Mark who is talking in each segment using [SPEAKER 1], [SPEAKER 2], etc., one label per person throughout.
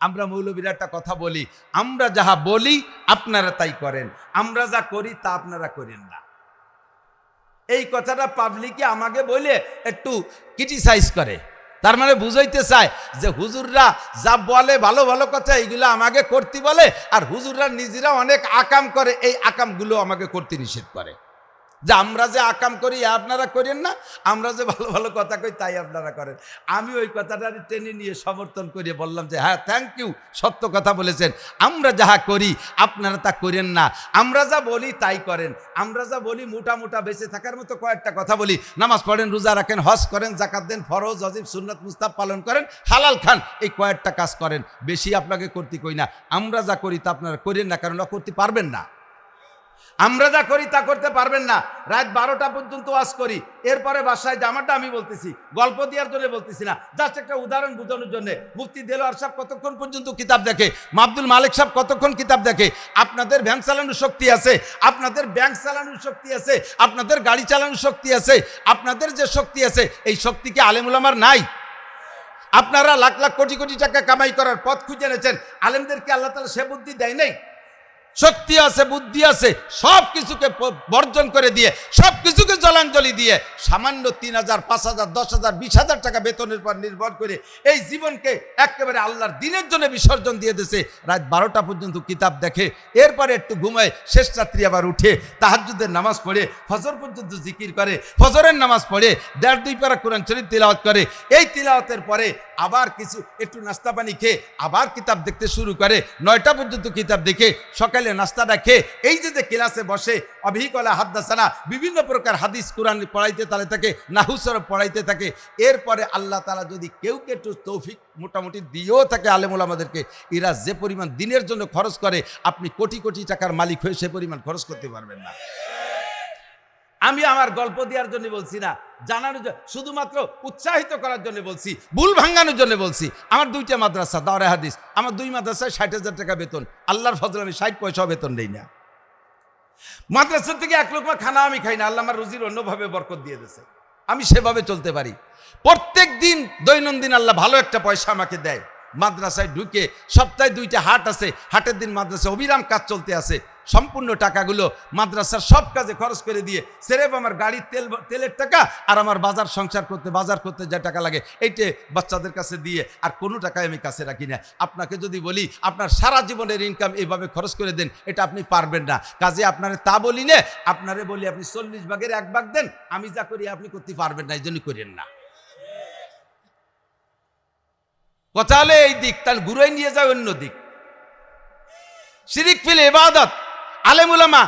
[SPEAKER 1] আমরা মৌলবীরা একটা কথা বলি, আমরা যাহা বলি আপনারা তাই করেন, আমরা যা করি তা আপনারা করেন না। এই কথাটা পাবলিকে আমাকে বলে একটু ক্রিটিসাইজ করে, তার মানে বুঝাইতে চায় যে হুজুররা যা বলে ভালো ভালো কথা এইগুলো আমাকে করতে বলে, আর হুজুররা নিজেরা অনেক আকাম করে, এই আকামগুলো আমাকে করতে নিষেধ করে। যে আমরা যে আকাম করি আপনারা করেন না, আমরা যে ভালো ভালো কথা কই তাই আপনারা করেন। আমি ওই কথাটা টেনে নিয়ে সমর্থন করিয়ে বললাম যে হ্যাঁ, থ্যাংক ইউ, সত্য কথা বলেছেন। আমরা যাহা করি আপনারা তা করেন না, আমরা যা বলি তাই করেন। আমরা যা বলি মোটা মোটা বেঁচে থাকার মতো কয়েকটা কথা বলি, নামাজ পড়েন, রোজা রাখেন, হজ করেন, জাকাত দেন, ফরজ ওয়াজিব সুন্নাত মুস্তাহাব পালন করেন, হালাল খান, এই কয়েকটা কাজ করেন, বেশি আপনাকে করতে কই না। আমরা যা করি তা আপনারা করেন না, কারণ করতে পারবেন না। আমরা যা করি তা করতে পারবেন না। রাত 12টা পর্যন্ত ওয়াজ করি, এরপরে বাসায় জামাটা আমি বলতেছি, গল্প দেওয়ার জন্য বলতেছি না, জাস্ট একটা উদাহরণ বোঝানোর জন্য। মুফতি দেলোয়ার সাহেব কতক্ষণ পর্যন্ত কিতাব দেখে, আব্দুল মালিক সাহেব কতক্ষণ কিতাব দেখে। আপনাদের ভ্যান চালানোর শক্তি আছে, আপনাদের ব্যাংক চালানোর শক্তি আছে, আপনাদের গাড়ি চালানোর শক্তি আছে, আপনাদের যে শক্তি আছে এই শক্তি কি আলেম উলামার নাই? আপনারা লাখ লাখ কোটি কোটি টাকা কামাই করার পথ খুঁজে এনেছেন, আলেমদেরকে আল্লাহ তাআলা সে বুদ্ধি দেয় নাই? শক্তি আছে, বুদ্ধি আছে, সব কিছুকে বর্জন করে দিয়ে, সব কিছুকে জলাঞ্জলি দিয়ে সামান্য 3,000, 5,000, 10,000, 20,000 টাকা বেতনের পর নির্ভর করে এই জীবনকে একেবারে আল্লাহর দিনের জন্য বিসর্জন দিয়ে দিয়েছে। রাত 12টা পর্যন্ত কিতাব দেখে, এরপরে একটু ঘুমায়, শেষ রাত্রি আবার উঠে তাহাজ্জুদের নামাজ পড়ে, ফজর পর্যন্ত জিকির করে, ফজরের নামাজ পড়ে, 1.5-2 পারা কোরআন শরীফ তিলাওয়াত করে। এই তিলাওয়াতের পরে আবার কিছু একটু নাস্তা পানি খেয়ে আবার কিতাব দেখতে শুরু করে, 9টা পর্যন্ত কিতাব দেখে সকালে নাস্তাটা খেয়ে এই যে ক্লাসে বসে অভিকলা হাদ্দাসানা বিভিন্ন প্রকার হাদিস কোরআন পড়াইতে তালে থাকে, নাহু সরফ পড়াইতে থাকে। এরপরে আল্লাহ তাআলা যদি কেউ একটু তৌফিক মোটামুটি দিয়েও থাকে আলেম ওলামাদেরকে, এরা যে পরিমাণ দিনের জন্য খরচ করে আপনি কোটি কোটি টাকার মালিক হয়ে সে পরিমাণ খরচ করতে পারবেন না। আমি আমার গল্প দেওয়ার জন্য বলছি না, জানানোর জন্য, শুধুমাত্র উৎসাহিত করার জন্য বলছি, ভুল ভাঙানোর জন্য বলছি। আমার 2টা মাদ্রাসা, দাওরে হাদিস, আমার 2 মাদ্রাসায় 60,000 টাকা বেতন। আল্লাহর ফজলে আমি 60 পয়সাও বেতন নেই না। মাদ্রাসা থেকে 1 লোকমা খানা আমি খাই না, আল্লাহ আমার রুজির অন্যভাবে বরকত দিয়ে দিয়েছে, আমি সেভাবে চলতে পারি। প্রত্যেক দিন দৈনন্দিন আল্লাহ ভালো একটা পয়সা আমাকে দেয়। মাদ্রাসায় ঢুকে সপ্তাহে 2টা হাট আছে, হাটের দিন মাদ্রাসা অবিরাম কাজ চলতে আছে। সম্পূর্ণ টাকাগুলো মাদ্রাসার সব কাজে খরচ করে দিয়ে সেরেফ আমার গাড়ির তেলের টাকা আর আমার বাজার সংসার করতে বাজার করতে যা টাকা লাগে এইটে বাচ্চাদের কাছে দিয়ে আর কোনো টাকাই আমি কাছে রাখি না। আপনাকে যদি বলি আপনার সারা জীবনের ইনকাম এইভাবে খরচ করে দেন, এটা আপনি পারবেন না। কাজে আপনারে তা বলি না, আপনারে বলি আপনি 40 ভাগের 1 ভাগ দেন, আমি যা করি আপনি করতে পারবেন না, এই জন্য করেন না। কথা হলে এই দিক, তাহলে ঘুরে নিয়ে যায় অন্য দিক। শিরিক ফিল ইবাদত। আলেম উলামা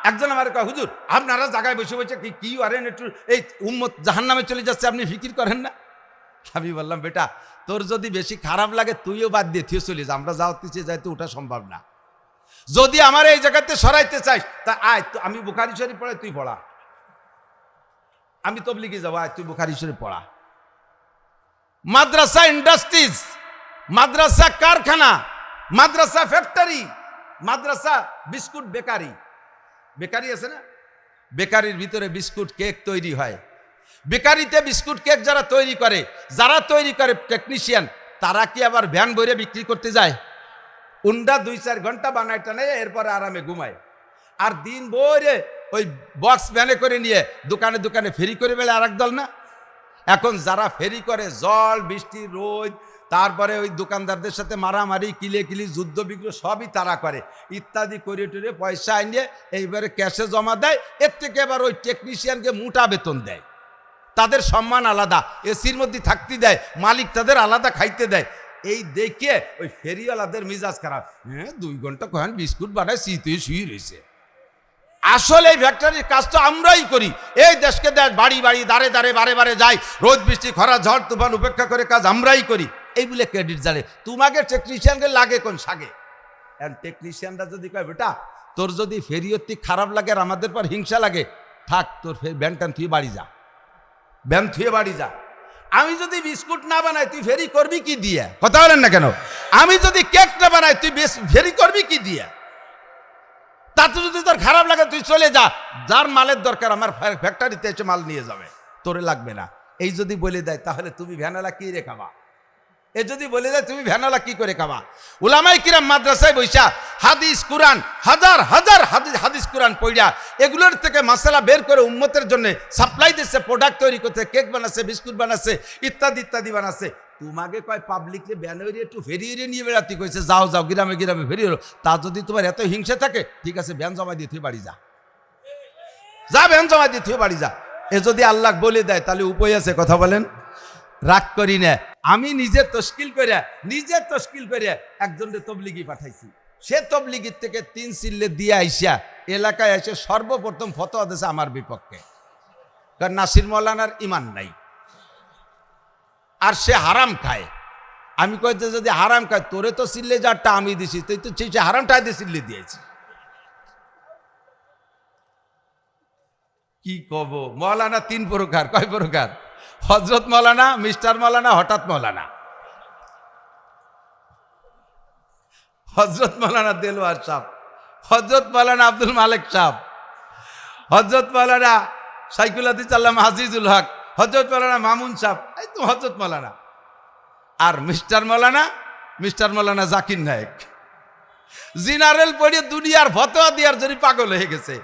[SPEAKER 1] একজন আমার কয়, হুজুর আপনারা জায়গায় বসে বসে কি করেন, একটু এই উম্মত জাহান্নামে চলে যাচ্ছে আপনি ফিকির করেন না? আমি বললাম, বেটা তোর যদি বেশি খারাপ লাগে তুইও বাদ দিয়ে তুই চলে যা, আমরা যাওয়াতে যাইতে ওটা সম্ভব না। যদি আমার এই জায়গাতে সরাইতে চাইস তা আয়, আমি বুখারী শরীফ পড়াই তুই পড়া, আমি তবলিগে যাবো, আয় তুই বুখারী শরীফ পড়া। মাদ্রাসা ইন্ডাস্ট্রিজ, মাদ্রাসা কারখানা, মাদ্রাসা ফ্যাক্টরি, মাদ্রাসা বিস্কুট বেকারি, বেকারি আছে না, বেকারির ভিতরে বিস্কুট কেক তৈরি হয়। বেকারিতে বিস্কুট কেক যারা তৈরি করে টেকনিশিয়ান, তারা কি আবার ভ্যান ভরে বিক্রি করতে যায়? উন্ডা 2-4 ঘন্টা বানায় টানে, এরপরে আরামে ঘুমায়। আর দিন ভরে ওই বক্স ভ্যানে করে নিয়ে দোকানে দোকানে ফেরি করে বেলে আর এক দল না। এখন যারা ফেরি করে জল বৃষ্টি রোদ, তারপরে ওই দোকানদারদের সাথে মারামারি কিলি যুদ্ধ বিগ্রহ সবই তারা করে, ইত্যাদি করে টুরে পয়সা আনিয়ে এইবারে ক্যাশে জমা দেয়। এর থেকে এবার ওই টেকনিশিয়ানকে মোটা বেতন দেয়, তাদের সম্মান আলাদা, এসির মধ্যে থাকতে দেয়, মালিক তাদের আলাদা খাইতে দেয়। এই দেখে ওই ফেরিওয়ালাদের মিজাজ খারাপ, হ্যাঁ 2 ঘন্টা কখন বিস্কুট বানায় শীতে শুয়ে রয়েছে। আসলে এই ফ্যাক্টরির কাজ তো আমরাই করি। এই দেশকে দেশ বাড়ি বাড়ি দাঁড়ে দাঁড়ে বারে বারে যাই, রোদ বৃষ্টি খরা ঝড় তুফান উপেক্ষা করে কাজ আমরাই করি, এই বলে ক্রেডিট জানে। তোমাকে টেকনিশিয়ানকে লাগে কোন সাগে? টেকনিশিয়ানরা যদি কয়, বেটা তোর যদি ফেরিয়তি খারাপ লাগে আর আমাদের পর হিংসা লাগে, থাক তোর ভ্যান টান তুই বাড়ি যা, ভ্যান থুয়ে বাড়ি যা। আমি যদি বিস্কুট না বানাই তুই ফেরি করবি কি দিয়ে? কথা বলেন না কেন? আমি যদি কেক না বানাই তুই ফেরি করবি কি দিয়ে? তাতে যদি তোর খারাপ লাগে তুই চলে যা, যার মালের দরকার আমার ফ্যাক্টরিতে এসে মাল নিয়ে যাবে, তোরে লাগবে না। এই যদি বলে দেয় তাহলে তুমি ভ্যানালা কি রেখাবা? এ যদি বলে দেয় তুমি ভ্যানওয়ালা কি করে খাবা? উলামায়ে কিরাম মাদ্রাসায় বইসা হাদিস কুরআন হাজার হাজার হাদিস কুরআন পড়িয়া এগুলোর থেকে মাসালা বের করে উম্মতের জন্য সাপ্লাই দিচ্ছে, প্রোডাক্ট তৈরি করছে, কেক বানাচ্ছে, বিস্কুট বানাচ্ছে, ইত্যাদি ইত্যাদি বানাচ্ছে। তোমাকে কয় পাবলিকলি ব্যানরে একটু ফেরিয়ে নিয়ে বেড়াতে কইছে, যাও যাও গ্রামে গ্রামে ফেরিয়ে। তা যদি তোমার এত হিংসা থাকে, ঠিক আছে ব্যান জমা দিয়ে তুই বাড়ি যা, যা ব্যান জমা দিয়ে তুই বাড়ি যা। এ যদি আল্লাহ বলে দেয় তাহলে উপায় আছে? কথা বলেন। রাগ করি না। আমি নিজে তশকিল করে একজনকে তবলিগি পাঠাইছি। সে তবলিগির থেকে 3 সিল্লে দিয়ে আইসা এলাকায় এসে সর্বপ্রথম ফতোয়া দিয়েছে আমার বিপক্ষে, কারণ নাসির মৌলানার ইমান নাই আর সে হারাম খায়। আমি কইতে যদি হারাম খায়, তোরে তো সিল্লে যারটা আমি দিছি, তুই তো সেই হারামটা দিয়ে সিল্লে দিয়েছি। কি কব? মৌলানা 3 প্রকার। কয় প্রকার? হযরত মৌলানা, মিস্টার মৌলানা, হঠাৎ মৌলানা। হযরত মৌলানা দেলোয়ার সাহেব, হযরত মৌলানা আব্দুল মালিক সাহেব, হযরত মৌলানা শাইখুল হাদিস আল্লামা আজিজুল হক, হযরত মৌলানা মামুন সাহেব, এই তো হযরত মৌলানা। আর মিস্টার মৌলানা জাকির নায়েক জেনারেল পড়ে দুনিয়ার ফতোয়া দেওয়ার জন্য পাগল হয়ে গেছে,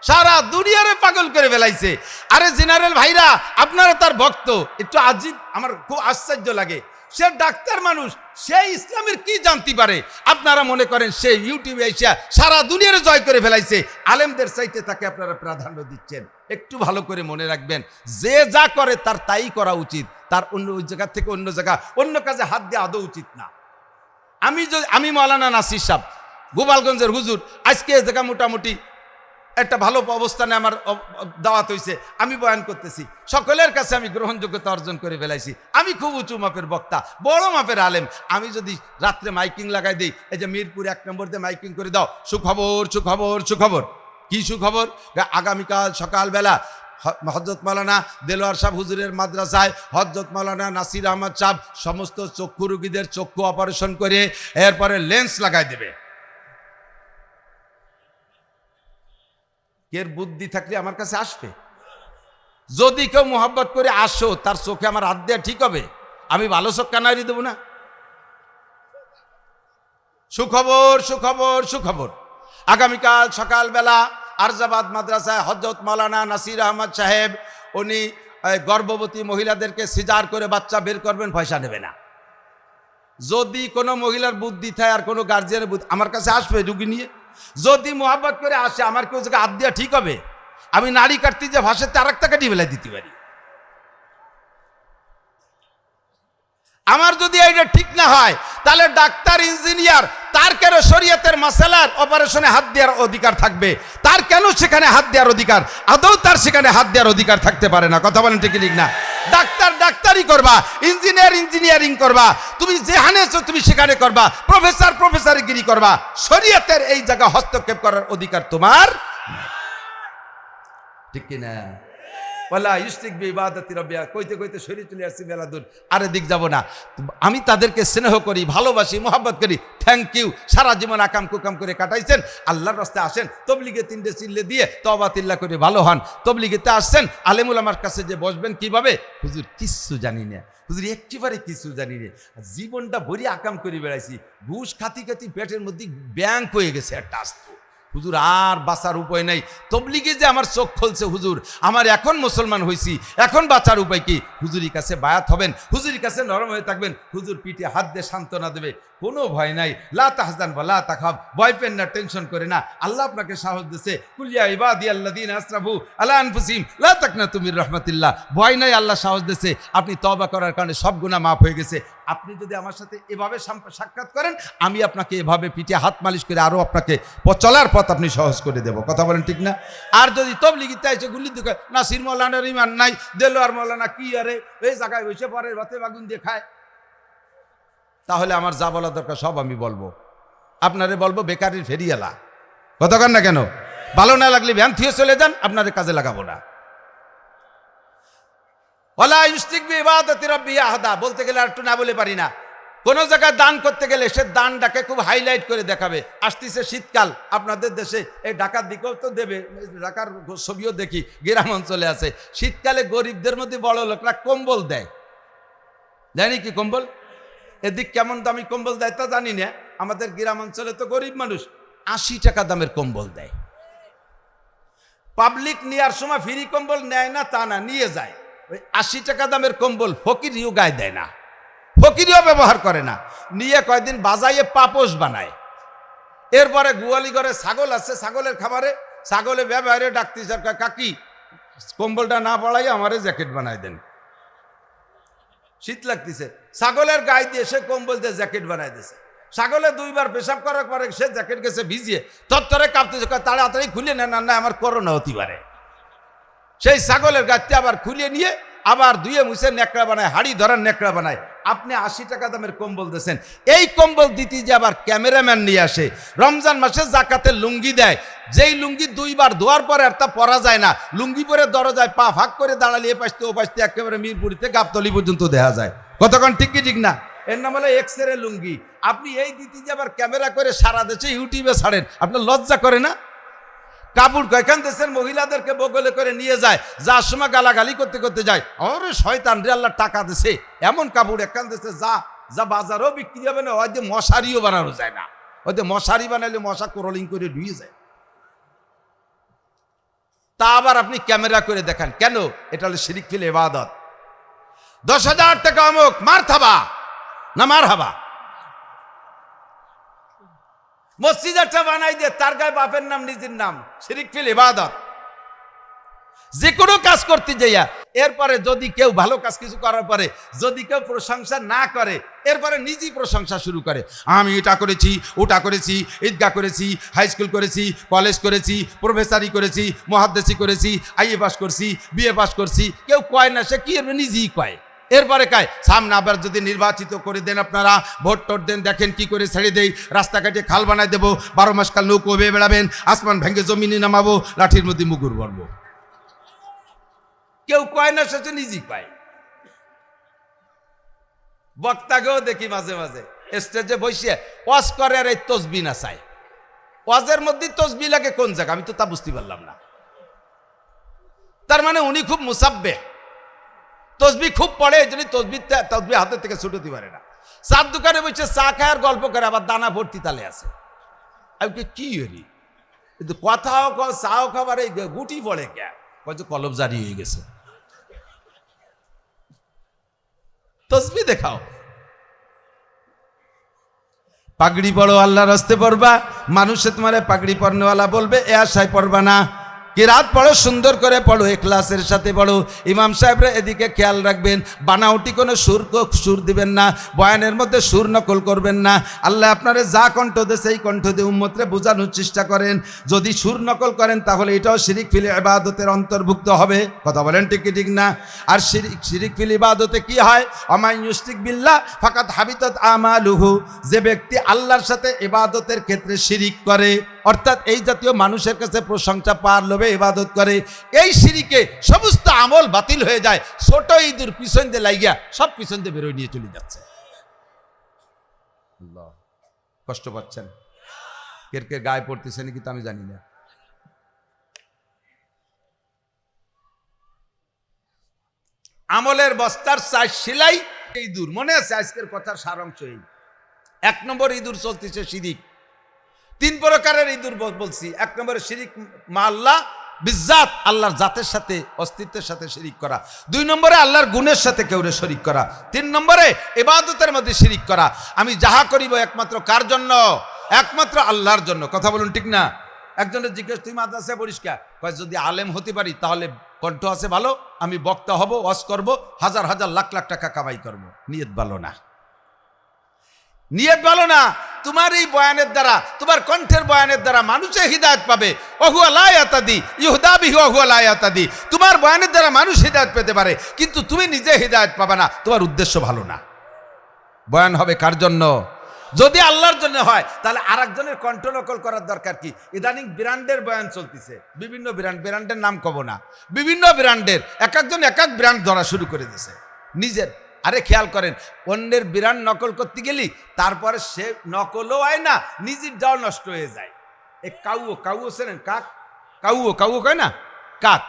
[SPEAKER 1] সারা দুনিয়ারে পাগল করে ফেলাইছে। আরে জেনারেল ভাইরা, আপনারা তার ভক্ত, একটু আজিব, আমার খুব আশ্চর্য লাগে। সে ডাক্তার মানুষ, সে ইসলামের কি জানতে পারে? আপনারা মনে করেন সে ইউটিউবে এসে সারা দুনিয়ারে জয় করে ফেলাইছে, আলেমদের চাইতে তাকে আপনারা প্রাধান্য দিচ্ছেন। একটু ভালো করে মনে রাখবেন, যে যা করে তার তাই করা উচিত, তার অন্য জায়গা থেকে অন্য কাজে হাত দেওয়া আদৌ উচিত না। আমি মৌলানা নাসির সাহেব, গোপালগঞ্জের হুজুর, আজকে এ জায়গা মোটামুটি একটা ভালো অবস্থানে আমার দাওয়াত হয়েছে, আমি বয়ান করতেছি, সকলের কাছে আমি গ্রহণযোগ্যতা অর্জন করে ফেলাইছি। আমি খুব উঁচু মাপের বক্তা, বড় মাপের আলেম। আমি যদি রাত্রে মাইকিং লাগাই দিই, এই যে মিরপুর 1 নম্বর দিয়ে মাইকিং করে দাও, সুখবর সুখবর সুখবর। কি সুখবর? আগামীকাল সকালবেলা হযরত মাওলানা দেলোয়ার সাহেব হুজুরের মাদ্রাসায় হযরত মাওলানা নাসির আহমদ সাহেব সমস্ত চক্ষু রোগীদের চক্ষু অপারেশন করে এরপরে লেন্স লাগাই দেবে। এর বুদ্ধি থাকলে আমার কাছে আসবে। যদি কেউ মোহাব্বত করে আসো, তার চোখে আমার হাত দেওয়া ঠিক হবে? আমি ভালো চোখ কানারি দেবো না? সুখবর সুখবর সুখবর। আগামীকাল সকালবেলা আরজাবাদ মাদ্রাসায় হযরত মাওলানা নাসির আহমদ সাহেব, উনি গর্ভবতী মহিলাদেরকে সিজার করে বাচ্চা বের করবেন, পয়সা নেবে না। যদি কোনো মহিলার বুদ্ধি থাকে আর কোনো গার্জিয়ানের বুদ্ধি, আমার কাছে আসবে রুগী নিয়ে। যদি মোহাব্বত করে আসে, আমার কেউ জায়গায় হাত দেওয়া ঠিক হবে? আমি নারী কাটতে যে ভাষাতে আর একটা কাটি বেলায় দিতে পারি। আমার যদি এইটা ঠিক না হয়, তাহলে ডাক্তার ইঞ্জিনিয়ার তার কেন শরীয়তের মাসালার অপারেশনে হাত দেওয়ার অধিকার থাকবে? তার কেন সেখানে হাত দেওয়ার অধিকার? আদৌ তার সেখানে হাত দেওয়ার অধিকার থাকতে পারে না। কথা বলেন ঠিক না? ডাক্তার ডাক্তারি করবা, ইঞ্জিনিয়ার ইঞ্জিনিয়ারিং করবা, তুমি যেখানে তুমি সেখানে করবা, প্রফেসর প্রফেসরগিরি করবা, শরীয়তের এই জায়গা হস্তক্ষেপ করার অধিকার তোমার ঠিক কিনা? ওয়ালা ইউশরিক বিইবাদাতি রাব্বিহা। কইতে কইতে শরীর চলে আসছি মেলা দূর, আরে দিক যাব না। আমি তাদেরকে স্নেহ করি, ভালোবাসি, মোহাব্বত করি। Thank you. সারা জীবন আকাম কুকাম করে কাটাইছেন, আল্লাহর রাস্তায় আসেন, তবলিগে 3টে চিল্লে দিয়ে তওবা তিল্লা করে ভালো হন। তবলিগেতে আসছেন, আলেমুল আমার কাছে যে বসবেন কিভাবে? হুজুর কিচ্ছু জানি না, হুজুর একেবারে কিছু জানি না, জীবনটা ভরি আকাম করে বেড়াইছি, ঘুষ খাতি খাতি পেটের মধ্যে ব্যাংক হয়ে গেছে একটা আস্ত। হুজুর আর বাঁচার উপায় নাই। তবলিগে যে আমার চোখ খুলছে হুজুর, আমার এখন মুসলমান হয়েছি, এখন বাঁচার উপায় কি? হুজুরির কাছে বায়াত হবেন, হুজুরির কাছে নরম হয়ে থাকবেন, হুজুর পিঠে হাত দিয়ে সান্ত্বনা দেবে, কোনো ভয় নাই। লা তাহজান ওয়া লা তাখাফ, ভয় পেন না, টেনশন করে না, আল্লাহ আপনাকে সাহস দিয়েছে। কুল ইয়া ইবাদিয়াল্লাযীনা আসরাফু আলা আনফুসিহিম লা তাকনাতু মির রাহমাতিল্লাহ। ভয় নাই, আল্লাহ সাহস দিয়েছে। আপনি তওবা করার কারণে সব গুনাহ মাফ হয়ে গেছে। আপনি যদি আমার সাথে এভাবে সাক্ষাৎ করেন, আমি আপনাকে এভাবে পিঠে হাত মালিশ করে আরও আপনাকে চলার পথ আপনি সহজ করে দেব। কথা বলেন ঠিক না? আর যদি তবলিগিতে এসে গুলি দিকে নাসির মৌলানার ইমান নাই, দেলোয়ার মৌলানা কি আরে এই জায়গায় বসে পরে ভাতে বাগুন দিয়ে খায়, তাহলে আমার যা বলা দরকার সব আমি বলবো। আপনারে বলবো বেকারির ফেরিয়ালা। কথা কন না কেন? ভালো না লাগলে ভ্যান থিয়ে চলে যান, আপনাদের কাজে লাগাবো না। ওয়ালা ইউশরিক বিইবাদাতি রাব্বিহি আহাদা বলতে গেলে আর একটু না বলে পারি না। কোনো জায়গায় দান করতে গেলে সে দানটাকে খুব হাইলাইট করে দেখাবে। আসতেছে শীতকাল, আপনাদের দেশে এই ঢাকার দিকেও তো দেবে, ঢাকার ছবিও দেখি, গ্রাম অঞ্চলে আছে। শীতকালে গরিবদের মধ্যে বড় লোকরা কম্বল দেয়, জানি কি কম্বল? এদিক কেমন দামি কম্বল দেয় তা জানি না, আমাদের গ্রাম অঞ্চলে তো গরিব মানুষ 80 টাকা দামের কম্বল দেয়। পাবলিক নেওয়ার সময় ফ্রি কম্বল নেয় না তা না, নিয়ে যায়। ওই 80 টাকা দামের কম্বল ফকিরিও গায়ে দেয় না, ফকিরিও ব্যবহার করে না, নিয়ে কয়দিন বাজাইয়ে পাপোশ বানায়। এরপরে গোয়ালি ঘরে ছাগল আছে, ছাগলের খাবারে ছাগলে ব্যবহারে ডাকতে সরকার, কাকি কম্বলটা না পড়াই আমারে জ্যাকেট বানাই দেন, শীত লাগতেছে। ছাগলের গায়ে দিয়ে সে কম্বল দিয়ে জ্যাকেট বানাই দিয়েছে। ছাগলে 2 বার পেশাব করার পরে সে জ্যাকেট গেছে ভিজিয়ে তত্তরে কাঁপতেছে, তাড়াতাড়ি খুলে নেন, না আমার করোনা হতে পারে। সেই ছাগলের গাছটি আবার খুলে নিয়ে আবার ধুয়ে মুছে নেকড়া বানায়, হাড়ি ধরার নেকড়া বানায়। আপনি 80 টাকা দামের কম্বল দিয়েছেন, এই কম্বল দিতে যে আবার ক্যামেরাম্যান নিয়ে আসে। রমজান মাসে জাকাতের লুঙ্গি দেয়, যেই লুঙ্গি 2 বার ধোয়ার পরে আর তা পরা যায় না, লুঙ্গি পরে দরজায় পা ফাঁক করে দাঁড়ালে এ পাশতে ও পাশতে একেবারে মিরপুরিতে গাবতলি পর্যন্ত দেখা যায়। কতক্ষণ ঠিক কি ঠিক না? এর নাম হলো এক্সরে লুঙ্গি। আপনি এই দিতে যে আবার ক্যামেরা করে সারা দেশে ইউটিউবে ছাড়েন, আপনার লজ্জা করে না? কাপড় কয়খান দেশের মহিলাদেরকে বগলে করে নিয়ে যায়, যার সময় গালাগালি করতে করতে যায়, আরে শয়তান রে, আল্লাহ টাকা দিছে। এমন কাপড় একখান দেশে যা বাজারও বিক্রি হবে না, ওই যে মশারিও বানানো যায় না, ওই যে মশারি বানাইলে মশা ক্রলিং করে ঢুয়ে যায়। তা আবার আপনি ক্যামেরা করে দেখান কেন? এটা হলো শিরিক ফিল ইবাদত। 10,000 টাকা অমুক, মার থাবা না মার হাবা। মসজিদ একটা বানাই দিয়ে তার গায়ে বাপের নাম নিজের নাম, শিরিক ফিল ইবাদত। যে কোনো কাজ করতে যাইয়া এরপরে যদি কেউ ভালো কাজ কিছু করার পরে যদি কেউ প্রশংসা না করে, এরপরে নিজেই প্রশংসা শুরু করে, আমি এটা করেছি, ওটা করেছি, ঈদগাহ করেছি, হাই স্কুল করেছি, কলেজ করেছি, প্রফেসরি করেছি, মুহাদ্দিসি করেছি, আইএ পাস করছি, বিএ পাস করছি। কেউ কয় না, সে কি নিজেই কয়। এরপরে কায় সামনে আবার যদি নির্বাচিত করে দেন, আপনারা ভোট টোট দেন, দেখেন কি করে ছেড়ে দেই, রাস্তাঘাটে খাল বানায় দেবো, 12 মাস কাল নৌকো বেয়ে বেড়াবেন, আসমান ভেঙে জমিনে নামাবো, লাঠির মধ্যে মুগুর বলবো। কেউ কয় না, সে নিজেই কয়। বক্তাকেও দেখি মাঝে মাঝে স্টেজে বসে ওয়াজ করে আর এই তসবি না চায়। ওয়াজের মধ্যে তসবি লাগে কোন জায়গা, আমি তো তা বুঝতে পারলাম না। তার মানে উনি খুব মুসাব্বে, তসবি খুব পড়ে, এই জন্য তসবি হাতের থেকে ছুটতে পারে না। চার দোকানে বসে চা খায় আর গল্প করে, আবার দানা ভর্তি তালে আছে। আমি কি হরি, কিন্তু কথাও চাও খাবার এই গুটি পড়ে কে কলব জারি হয়ে গেছে। তসবি দেখাও, পাগড়ি পড়ো, আল্লাহর রাস্তে পড়বা, মানুষে তোমারে পাগড়ি পরনেওয়ালা বলবে, এ আশায় পড়বা না। কিরাত পড়ো, সুন্দর করে পড়ো, ইখলাসের সাথে পড়ো। ইমাম সাহেবরা এদিকে খেয়াল রাখবেন, বানাউটি কোনো সুর দিবেন না, বয়ানের মধ্যে সুর নকল করবেন না। আল্লাহ আপনারে যা কণ্ঠ দেয় সেই কণ্ঠ দিয়ে উম্মতরে বোঝানোর চেষ্টা করেন। যদি সুর নকল করেন তাহলে এটাও শিরিক ফিল ইবাদতের অন্তর্ভুক্ত হবে। কথা বলেন ঠিক কি ঠিক না? আর শিরিক ফিল ইবাদতে কি হয়? আমায় ইউশরিক বিল্লাহ ফাকাদ হাবিতাত আমালুহু, যে ব্যক্তি আল্লাহর সাথে ইবাদতের ক্ষেত্রে শিরিক করে, অর্থাৎ এই জাতীয় মানুষের কাছে প্রশংসা পাওয়ার লোভে ইবাদত করে, এই শিরিকে সমস্ত আমল বাতিল হয়ে যায়। ছোট ইঁদুর পিছন দিয়ে লাগিয়া সব পিছন দিয়ে বেরোয় নিয়ে চলে যাচ্ছে। কষ্ট পাচ্ছেন? কে গায়ে পড়তেছে নাকি তা আমি জানি না। আমলের বস্তার 4 সেলাই ইঁদুর, মনে আছে আজকের কথার সারাংশ এই। 1 নম্বর ইঁদুর চলতেছে শিরিক। 3 প্রকারের ইঁদুর বলছি। 1 নম্বরে শিরিক মা আল্লাহ বিজ্জাত, আল্লাহর জাতের সাথে অস্তিত্বের সাথে শিরিক করা। 2 নম্বরে আল্লাহর গুণের সাথে কেউরে শরিক করা। 3 নম্বরে ইবাদতের মধ্যে শিরিক করা। আমি যাহা করিব একমাত্র কার জন্য? একমাত্র আল্লাহর জন্য। কথা বলুন ঠিক না? একজনের জিজ্ঞেস, তুই মাদ্রাসায় পড়িস কে? কয় যদি আলেম হতে পারি তাহলে কণ্ঠ আছে ভালো, আমি বক্তা হব, ওয়াজ করব, হাজার হাজার লাখ লাখ টাকা কামাই করব। নিয়ত ভালো না, নিয়ত ভালো না। তোমার এই বয়ানের দ্বারা, তোমার কণ্ঠের বয়ানের দ্বারা মানুষে হিদায়ত পাবে। ওহুয়া লা ইয়াতাদি ইউহদা বিহি ওহুয়া লা ইয়াতাদি। তোমার বয়ানের দ্বারা মানুষ হিদায়ত পেতে পারে, কিন্তু তুমি নিজে হিদায়ত পাবে না। তোমার উদ্দেশ্য ভালো না। বয়ান হবে কার জন্য? যদি আল্লাহর জন্য হয় তাহলে আরেকজনের কণ্ঠ নকল করার দরকার কি? ইদানিং ব্র্যান্ডের বয়ান চলতেছে, বিভিন্ন ব্র্যান্ডের নাম কব না, বিভিন্ন ব্র্যান্ডের এক একজন এক এক ব্র্যান্ড ধরা শুরু করে দিয়েছে নিজের। আরে খেয়াল করেন, অন্যের ব্র্যান্ড নকল করতে গেলি তারপরে সে নকলও হয় না, নিজের যাও নষ্ট হয়ে যায়। এ কাউও চেনেন? কাক, কাউও কয় না, কাক।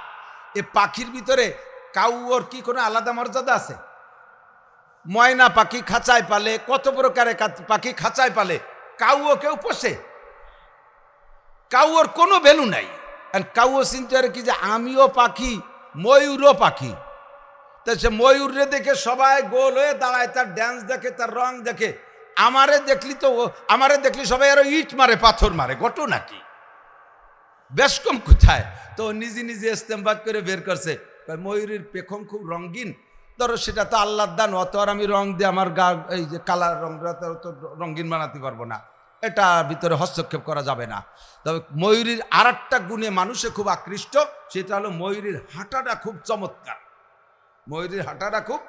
[SPEAKER 1] এ পাখির ভিতরে কাউর কি কোনো আলাদা মর্যাদা আছে? ময়না পাখি খাঁচায় পালে, কত প্রকারে পাখি খাঁচায় পালে, কাউও কেউ পোষে? কাউর কোনো ভ্যালু নাই। আর কাউও চিন্তা করে কি যে আমিও পাখি, ময়ূরও পাখি। তা সে ময়ূরে দেখে সবাই গোল হয়ে দাঁড়ায়, তার ড্যান্স দেখে, তার রং দেখে। আমারে দেখলি সবাই আরো ইট মারে, পাথর মারে, ঘটনা কি? বেশ কম কোথায়? তো নিজে নিজে ইস্তেমবাদ করে বের করছে, ময়ূরের পেখম খুব রঙিন, ধরো সেটা তো আল্লাহর দান, অত আর আমি রং দিয়ে আমার গা এই যে কালার রংটা তো রঙিন বানাতে পারবো না, এটা ভিতরে হস্তক্ষেপ করা যাবে না। তবে ময়ূরীর আর একটা গুণে মানুষে খুব আকৃষ্ট, সেটা হলো ময়ূরীর হাঁটাটা খুব চমৎকার। ময়ূরীর হাঁটাটা খুব,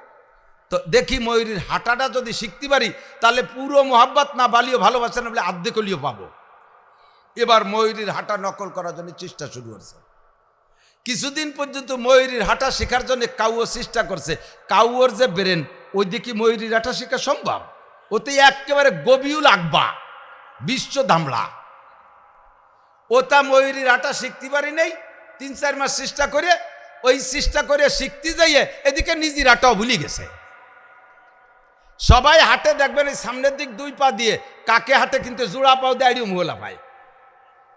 [SPEAKER 1] তো দেখি ময়ূরীর হাঁটাটা যদি শিখতে পারি তাহলে পুরো মোহাব্বত না বালিও ভালোবাসা না বলে আর্ধেকলিও পাবো। এবার ময়ূরীর হাঁটা নকল করার জন্য চেষ্টা শুরু হয়েছে। কিছুদিন পর্যন্ত ময়ূরীর হাঁটা শেখার জন্য কাউও চেষ্টা করছে। কাউর যে বেরেন, ওই দিকে ময়ূরীর হাঁটা শেখা সম্ভব? ওতে একেবারে গবিউল আকবা, বিশ্ব ধামড়া। ওটা ময়ূরীর হাঁটা শিখতে পারি নাই। 3-4 মাস চেষ্টা করে শিখতে যাইয়ে এদিকে নিজের হাঁটাও ভুলে গেছে। সবাই হাঁটে দেখবেন এই সামনের দিক 2 পা দিয়ে, কাকে হাঁটে কিন্তু জোড়া পাও দেয় মোহলা পায়।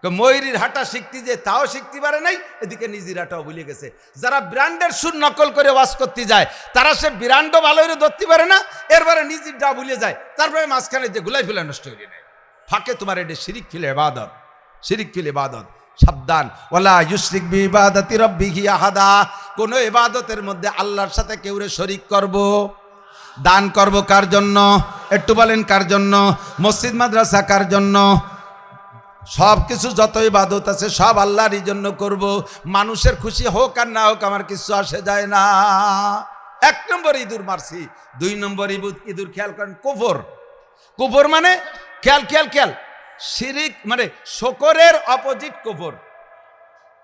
[SPEAKER 1] ময়ূরীর হাঁটা শিখতে যে তাও শিখতে পারে নাই, এদিকে নিজের হাঁটাও ভুলে গেছে। যারা ব্র্যান্ডের সুর নকল করে ওয়াজ করতে যায়, তারা সে ব্র্যান্ডও ভালো করে ধরতে পারে না, এরপরে নিজের ডা ভুলে যায়, তারপরে মাঝখানে যে গুলাই ফেলে নষ্ট হয়ে নেয়। ফাঁকে তোমার এটা শিরিক ফিল ইবাদত, শিরিক ফিল ইবাদত। সাবধান, ওয়ালা ইউশরিক বিইবাদাতি রাব্বিহি আহাদা। কোন ইবাদতের মধ্যে আল্লাহর সাথে কেউরে শরিক করব। দান করব কার জন্য? একটু বলেন কার জন্য? মসজিদ মাদ্রাসা কার জন্য? সব কিছু যত ইবাদত আছে সব আল্লাহরই জন্য করব। মানুষের খুশি হোক আর না হোক আমার কিছু আসে যায় না। 1 নম্বর ইঁদুর মারছি। 2 নম্বর ইঁদুর খেয়াল করেন, কুফর মানে খেয়াল শিরিক মানে শুকরের অপোজিট কুফর।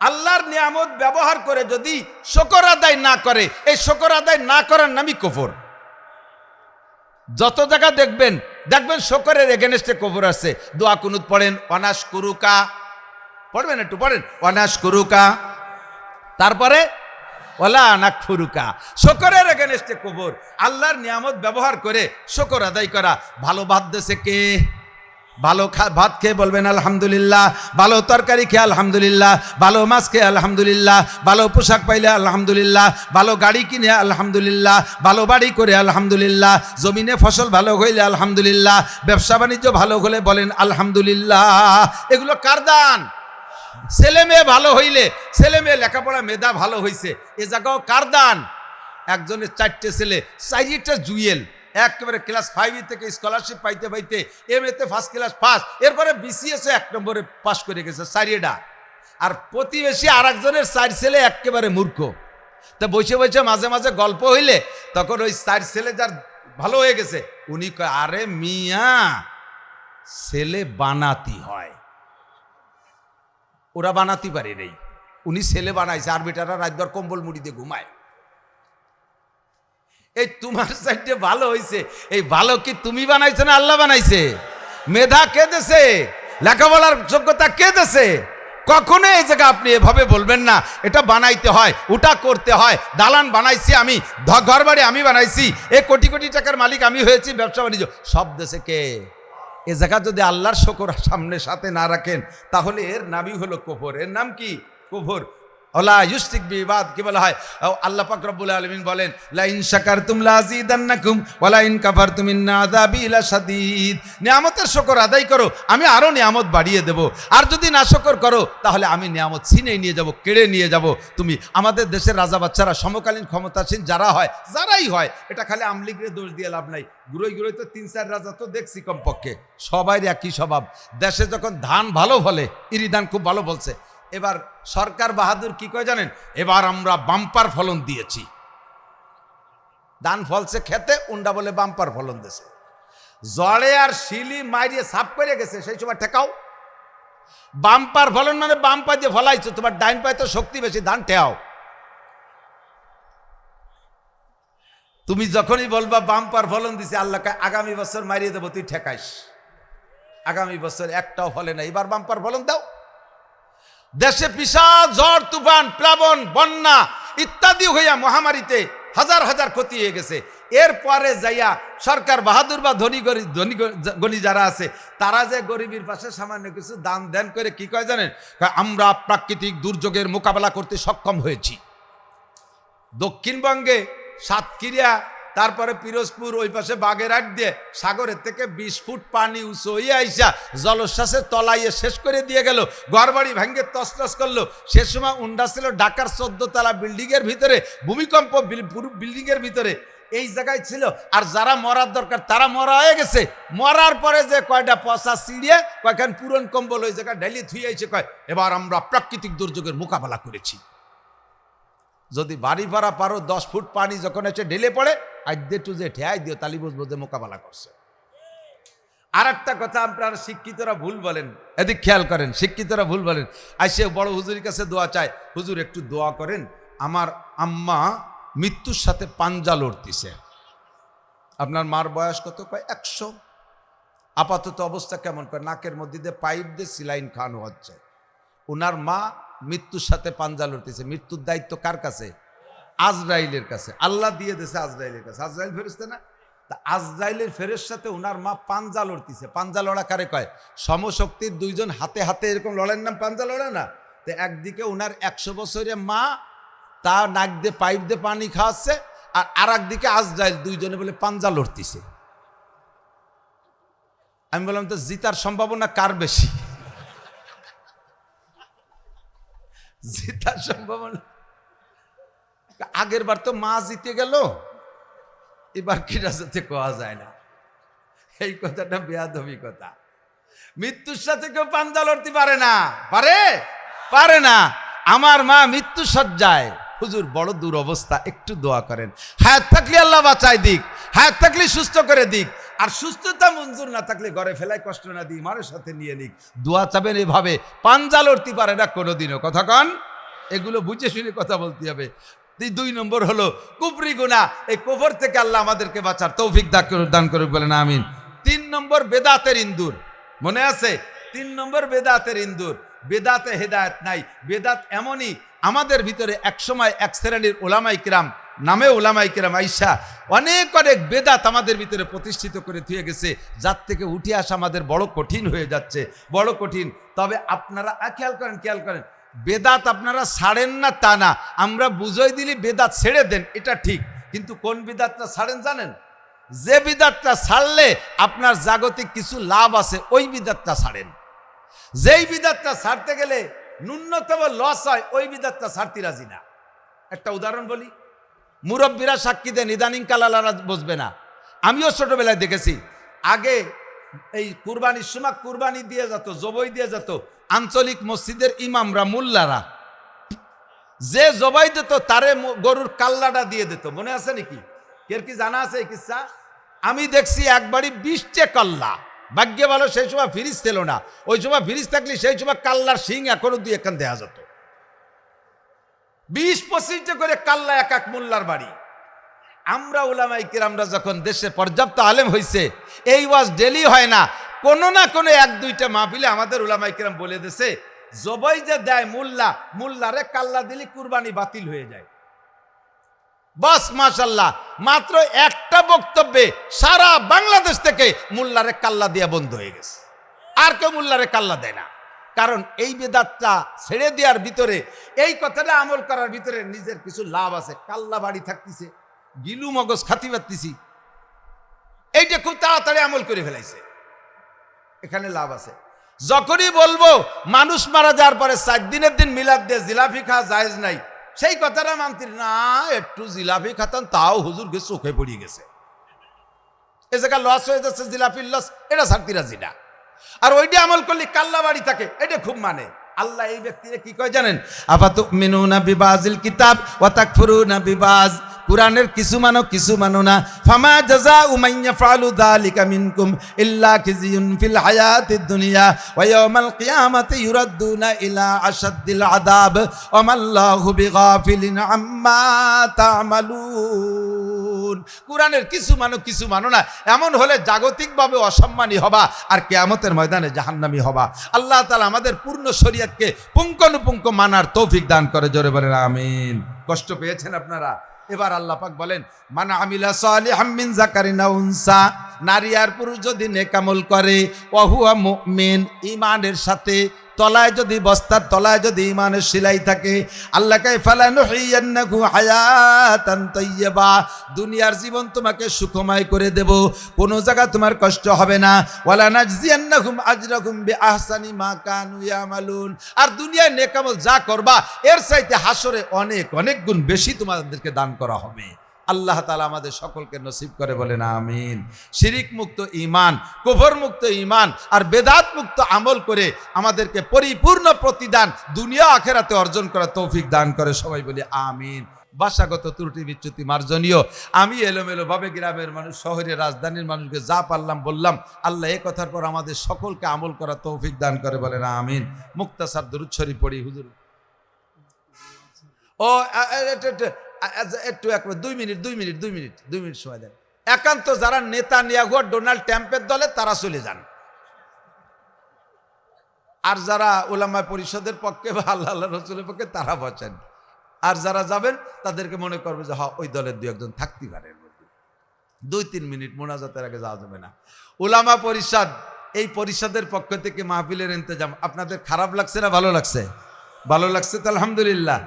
[SPEAKER 1] আল্লাহর নিয়ামত ব্যবহার করে যদি শুকর আদায় না করে, এই শুকর আদায় না করার নামই কুফর। যত জায়গা দেখবেন শুকরের এগেনস্টে কুফর আছে। দোয়া কুনুত পড়েন, অনাস কুরুকা পড়বেন, একটু পড়েন অনাস কুরুকা, তারপরে ওলা নাকফুরুকা। শুকরের এগেনস্টে কুফর। আল্লাহর নিয়ামত ব্যবহার করে শুকর আদায় করা। ভালো ভাত দেশে কে? ভালো ভাত খেয়ে বলবেন আলহামদুলিল্লাহ, ভালো তরকারি খেয়ে আলহামদুলিল্লাহ, ভালো মাছ খেয়ে আলহামদুলিল্লাহ, ভালো পোশাক পাইলে আলহামদুলিল্লাহ, ভালো গাড়ি কিনে আলহামদুলিল্লাহ, ভালো বাড়ি করে আলহামদুলিল্লাহ, জমিনে ফসল ভালো হইলে আলহামদুলিল্লাহ, ব্যবসা বাণিজ্য ভালো হলে বলেন আলহামদুলিল্লাহ। এগুলো কার দান? ছেলে মেয়ে ভালো হইলে, ছেলে মেয়ে লেখাপড়া মেধা ভালো হইছে, এ জায়গাও কার দান? একজনের 4টে ছেলে, 4টা জুয়েল, একেবারে ক্লাস 5 থেকে স্কলারশিপ পাইতে এমএতে ফার্স্ট ক্লাস পাস, এরপরে বিসিএস 1 নম্বরে পাস করে গেছে 4টা। আর প্রতিবেশী আর একজনের 4 ছেলে একেবারে মূর্খ। তা বসে মাঝে মাঝে গল্প হইলে তখন ওই 4 ছেলে যার ভালো হয়ে গেছে উনি কয়, আরে মিয়া ছেলে বানাতি হয়, ওরা বানাতে পারে নেই, উনি ছেলে বানাইছে। আর বেটারা রাতভর কম্বল মুড়ি দিয়ে ঘুমায়। এই তোমার সাইডে ভালো হইছে, এই ভালো কি তুমি বানাইছো না আল্লাহ বানাইছে? মেধা কে দেছে? লেখাপড়ার যোগ্যতা কে দেছে? কখনো এই জায়গা আপনি এভাবে বলবেন না এটা বানাইতে হয়, ওটা করতে হয়। দালান বানাইছি আমি, ঘর বাড়ি আমি বানাইছি, এ কোটি কোটি টাকার মালিক আমি হয়েছি, ব্যবসা বাণিজ্য সব দেশে কে? এ জায়গা যদি আল্লাহর শুকর সামনে সাথে না রাখেন তাহলে এর নামই হলো কুফর। এর নাম কি? কুফর। ওলা ইউশরিক বিইবাদ কি বলা হয়? আল্লাহ পাক রব্বুল আলামিন বলেন, লা ইন শাকারতুম লাযিদান্নাকুম ওয়া লা ইন কাফারতুম ইন্না আযাবি লাশাদীদ। নিয়ামতের শুকর আদায় করো, আমি আরো নিয়ামত বাড়িয়ে দেব। আর যদি না শুকর করো তাহলে আমি নিয়ামত ছিনে নিয়ে যাব, কেড়ে নিয়ে যাব। তুমি আমাদের দেশের রাজা বাচ্চারা, সমকালীন ক্ষমতাসীন যারা হয়, যারাই হয়, এটা খালি আমলিগরে দোষ দিয়ে লাভ নাই। গুড়োই তো 3-4 রাজা তো দেখছি কমপক্ষে, সবাই একই স্বভাব। দেশে যখন ধান ভালো ফলে, ইরি ধান খুব ভালো ফলছে, এবার সরকার বাহাদুর কি কয় জানেন? এবার আমরা বাম্পার ফলন দিয়েছি। ধান ফলছে খেতে, উন্ডা বলে বাম্পার ফলন দিয়েছে। জড়ে আর শিলি মারিয়ে সাফ করে গেছে, সেই সময় ঠেকাও। বাম্পার ফলন মানে বাম পা দিয়ে ফলাইছো, তোমার ডাইন পায়ে তো শক্তি বেশি, ধান ঠেয়াও। তুমি যখনই বলবা বাম্পার ফলন দিছে, আল্লাহকে আগামী বছর মারিয়ে দেবো, তুই ঠেকাইস। আগামী বছর একটাও ফলে না, এবার বাম্পার ফলন দাও। দেশে বিশাল ঝড় তুফান, প্লাবন, বন্যা ইত্যাদি হইয়া মহামারীতে হাজার হাজার ক্ষতি হয়ে গেছে। এরপরে যাইয়া সরকার বাহাদুর বা ধনী গণী যারা আছে তারা যে গরিবের পাশে সামান্য কিছু দান দেন করে কি কয় জানেন, আমরা প্রাকৃতিক দুর্যোগের মোকাবেলা করতে সক্ষম হয়েছি। দক্ষিণবঙ্গে সাতক্ষীরা, তারপরে পিরোজপুর, ওই পাশে বাগেরহাট দিয়ে সাগরের থেকে 20 ফুট পানি উঁচু হইয়া আইসা জলশ্বাসে তলাইয়ে শেষ করে দিয়ে গেল, ঘরবাড়ি ভাঙ্গে তছনছ করলো। সে সময় উন্ডা ছিল ঢাকার 14 তলা বিল্ডিংয়ের ভিতরে, ভূমিকম্প বিল্ডিংয়ের ভিতরে এই জায়গায় ছিল। আর যারা মরার দরকার তারা মরা হয়ে গেছে। মরার পরে যে কয়টা পচা চিড়িয়ে কয়খান পুরন কম্বল ওই জায়গায় ঢালি থুই আইছে, কয় এবার আমরা প্রাকৃতিক দুর্যোগের মোকাবেলা করেছি। যদি বাড়ি ভাড়া পারো 10 ফুট পানি যখন এসে ঢেলে পড়ে আইদে টু যে ঠেয়াই দিও, তালি বুঝবো যে মোকাবেলা করছে। আর একটা কথা আপনারা শিক্ষিতরা ভুল বলেন, এদিক খেয়াল করেন, শিক্ষিতরা ভুল বলেন। আইসে বড় হুজুরের কাছে দোয়া চায়, হুজুর একটু দোয়া করেন, আমার আম্মা মৃত্যুর সাথে পাঞ্জা লড়তিছে। আপনার মার বয়স কত? কয় 100। আপাতত অবস্থা কেমন? কয় নাকের মধ্যে দিয়ে পাইপ দিয়ে সিলাইন খাওয়ানো হচ্ছে। ওনার মা মৃত্যুর সাথে পাঞ্জা লড়তেছে। মৃত্যুর দায়িত্ব কার কাছে? আজরাইলের কাছে। আল্লাহ দিয়ে দিয়েছে আজরাইলের কাছে। আজরাইল ফেরেশতা না? তা আজরাইলের ফেরেশতার সাথে ওনার মা পাঞ্জা লড়তেছে। পাঞ্জা লড়া কারে কয়? সমশক্তির দুইজন হাতে হাতে এরকম লড়াইয়ের নাম পাঞ্জা লড়া না? তো একদিকে ওনার 100 বছরের মা, তা নাক দিয়ে পাইপ দিয়ে পানি খাওয়াচ্ছে, আর একদিকে আজরাইল, দুইজনে বলে পাঞ্জা লড়তেছে। আমি বললাম তো জিতার সম্ভাবনা কার বেশি? জিতার সম্ভাবনা। আগের বার তো মা জিতে গেল, এবার কিনা যাতে কোয়া যায় না। এই কথাটা বেয়াদবি কথা। মৃত্যুর সাথে কেউ পাঞ্জা লড়তে পারে না। পারে না। আমার মা মৃত্যু সজ্জায়। হুজুর বড় দুরবস্থা, একটু দোয়া করেন। হায়াত থাকলে আল্লাহ বাঁচাই দিক, হায়াত থাকলে সুস্থ করে দিক, আর সুস্থতা মঞ্জুর না থাকলে ঘরে ফেলায় কষ্ট না দিই, মারের সাথে নিয়ে নিক। দোয়া চাবেন এভাবে। পাঞ্জা লড়তে পারে না কোনোদিনও। কথা কন, এগুলো বুঝে শুনে কথা বলতে হবে। 2 নম্বর হলো কুফরি গুনাহ। এই কুফর থেকে আল্লাহ আমাদেরকে বাঁচার তৌফিক দান করুক, বলেন আমিন। 3 নম্বর বেদাতের ইন্দুর। মনে আছে? 3 নম্বর বেদাতের ইন্দুর। বেদাতে হেদায়েত নাই। বেদাত এমনই, আমাদের ভিতরে একসময় এক শ্রেণীর ওলামায়ে কিরাম, নামে ওলামায়ে কিরাম আইসা অনেক বেদাত আমাদের ভিতরে প্রতিষ্ঠিত করে থুয়ে গেছে, যার থেকে উঠে আসা আমাদের বড় কঠিন হয়ে যাচ্ছে, বড় কঠিন। তবে আপনারা খেয়াল করেন, বেদাত আপনারা ছাড়েন না তা না, আমরা বুঝাই দিলি বেদাত ছেড়ে দেন, এটা ঠিক। কিন্তু কোন বিদাতটা ছাড়েন জানেন? যে বিদাতটা ছাড়লে আপনার জাগতিক কিছু লাভ আছে, ওই বিদাতটা ছাড়েন। যেই বিদাতটা ছাড়তে গেলে ন্যূনতম লস হয়, ওই বিদাতটা ছাড়তে রাজি না। একটা উদাহরণ বলি, মুরব্বীরা সাক্ষী দেন, ইদানিং কালালারা বসবে না। আমিও ছোটবেলায় দেখেছি, আগে এই কুরবানির সময় কুরবানি দিয়ে যেত, জবাই দিয়ে যেত আঞ্চলিক মসজিদের ইমামরা, মোল্লারা। যে জবাই দিত তারে গরুর কাল্লাটা দিয়ে দিত। মনে আছে নাকি? কের কি জানা আছে এই কিসসা? আমি দেখছি একবারই 20টে কাল্লা। ভাগ্যে ভালো সেই সময় ফ্রিজ ছিল না। ওই সময় ফ্রিজ থাকলে সেই সময় কাল্লার শিং এখনো 2-1 দেওয়া যেত। 20-25টা করে কাল্লা এক এক মোল্লার বাড়ি। আমরা উলামায়ে কিরামরা যখন দেশে পর্যাপ্ত আলেম হয়েছে, এই ওয়াজ ডেলি হয় না, কোনো না কোনো 1-2টা মাহফিলে আমাদের উলামায়ে কিরাম বলে দিয়েছে, জবাই যে দেয় মোল্লারে কাল্লা দিলে কুরবানি বাতিল হয়ে যায়। বাস মাশাআল্লাহ, মাত্র একটা বক্তব্যে সারা বাংলাদেশ থেকে মোল্লারে কাল্লা দিয়া বন্ধ হয়ে গেছে। আর কেউ মোল্লারে কাল্লা দেয় না। কারণ এই বেদাতটা ছেড়ে দেওয়ার ভিতরে, এই কথাটা আমল করার ভিতরে নিজের কিছু লাভ আছে। কাল্লা বাড়ি থাকতেছে, গিলু মগজ খাতি পারতেছি, এইটা খুব তাড়াতাড়ি আমল করে ফেলাইছে, এখানে লাভ আছে। যখনই বলবো মানুষ মারা যাওয়ার পরে 4 দিনের দিন মিলাদ দিয়ে জিলাপি খাওয়া জায়েজ নাই, সেই কথাটা মানতে না, একটু জিলাপি খাতাম তাও হুজুর গে চোখে পড়িয়ে গেছে, এ জায়গা লস হয়ে যাচ্ছে, জিলাপির লস, এটা ছাড়তে রাজি না। আর ওইটা আমল করলে কাল্লা বাড়ি থাকে, এটা খুব মানে। আল্লাহ এই ব্যক্তিরা কি কয় জানেন? আফাতুমিনুনা বিবাযিল কিতাব ওয়া তাকফুরুনা বিবায। কুরআনের কিছু মানো না। ফামা জাযাউ মান ইয়াফআলু যালিকা মিনকুম ইল্লা খিজিয়ুন ফিল হায়াতিদ দুনিয়া ওয়া ইয়াওমাল কিয়ামাতি ইউরাদ্দুনা ইলা আশাদ্দিল আযাব ওয়া মাল্লাহু বিগাফিলিন আম্মা তা'মালুন। কুরআনের কিছু মানো না, এমন হলে জাগতিকভাবে অসম্মানী হবা আর কিয়ামতের ময়দানে জাহান্নামী হবা। আল্লাহ তাআলা আমাদের পূর্ণ শরীয়তকে পুঙ্খানুপুঙ্খ মানার তৌফিক দান করে, জোরে বলেন আমিন। কষ্ট পেয়েছেন আপনারা? এবার আল্লাহ পাক বলেন, মান আমিলা সালিহাম মিন যাকারিন আও উনসা, নারী আর পুরুষ যদি নেক আমল করে, ওয়া হুয়া মুমিন, ঈমানের সাথে, তলায় যদি বস্তার তলায় যদি ঈমানের শিলাই থাকে, আল্লাহ কয় ফালানুহিয়ান্নাহু হায়াতান তাইয়্যিবা, দুনিয়ার জীবন তোমাকে সুখময় করে দেব, কোনো জায়গা তোমার কষ্ট হবে না। ওয়ালা নাজজিয়ান্নাহুম আজরাহুম বিআহসানি মা কানু ইয়ামালুন, আর দুনিয়ায় নেক আমল যা করবা এর চাইতে হাসরে অনেক অনেক গুণ বেশি তোমাদেরকে দান করা হবে। আল্লাহ তাআলা আমাদের সকলকে নসিব করে, বলেন আমিন। শিরিক মুক্ত ঈমান, কুফর মুক্ত ঈমান আর বেদাত মুক্ত আমল করে আমাদেরকে পরিপূর্ণ প্রতিদান দুনিয়া আখিরাতে অর্জন করার তৌফিক দান করে, সবাই বলি আমিন। ভাষাগত ত্রুটি বিচ্যুতি মার্জনীয়। আমি এলোমেলো ভাবে গ্রামের মানুষ, শহরের রাজধানীর মানুষকে যা পারলাম বললাম। আল্লাহ এই কথার পর আমাদের সকলকে আমল করার তৌফিক দান করে, বলেন আমিন। মুক্তাসার দরুদ শরীফ পড়ি হুজুর। ও একটু 2 মিনিট সময় দেন। একান্ত যারা নেতানিয়াহু আর ডোনাল্ড ট্রাম্পের দলে তারা চলে যান, আর যারা উলামা পরিষদের পক্ষে বা আল্লাহ রাসূলের পক্ষে তারা বসেন। আর যারা যাবেন তাদেরকে মনে করবে যে হ্যাঁ ওই দলের 2-1 থাকতে পারে। 2-3 মিনিট মোনাজাতের আগে যাওয়া যাবে না। উলামা পরিষদ, এই পরিষদের পক্ষ থেকে মাহফিলের ইন্তজাম। আপনাদের খারাপ লাগছে না ভালো লাগছে? ভালো লাগছে তো আলহামদুলিল্লাহ।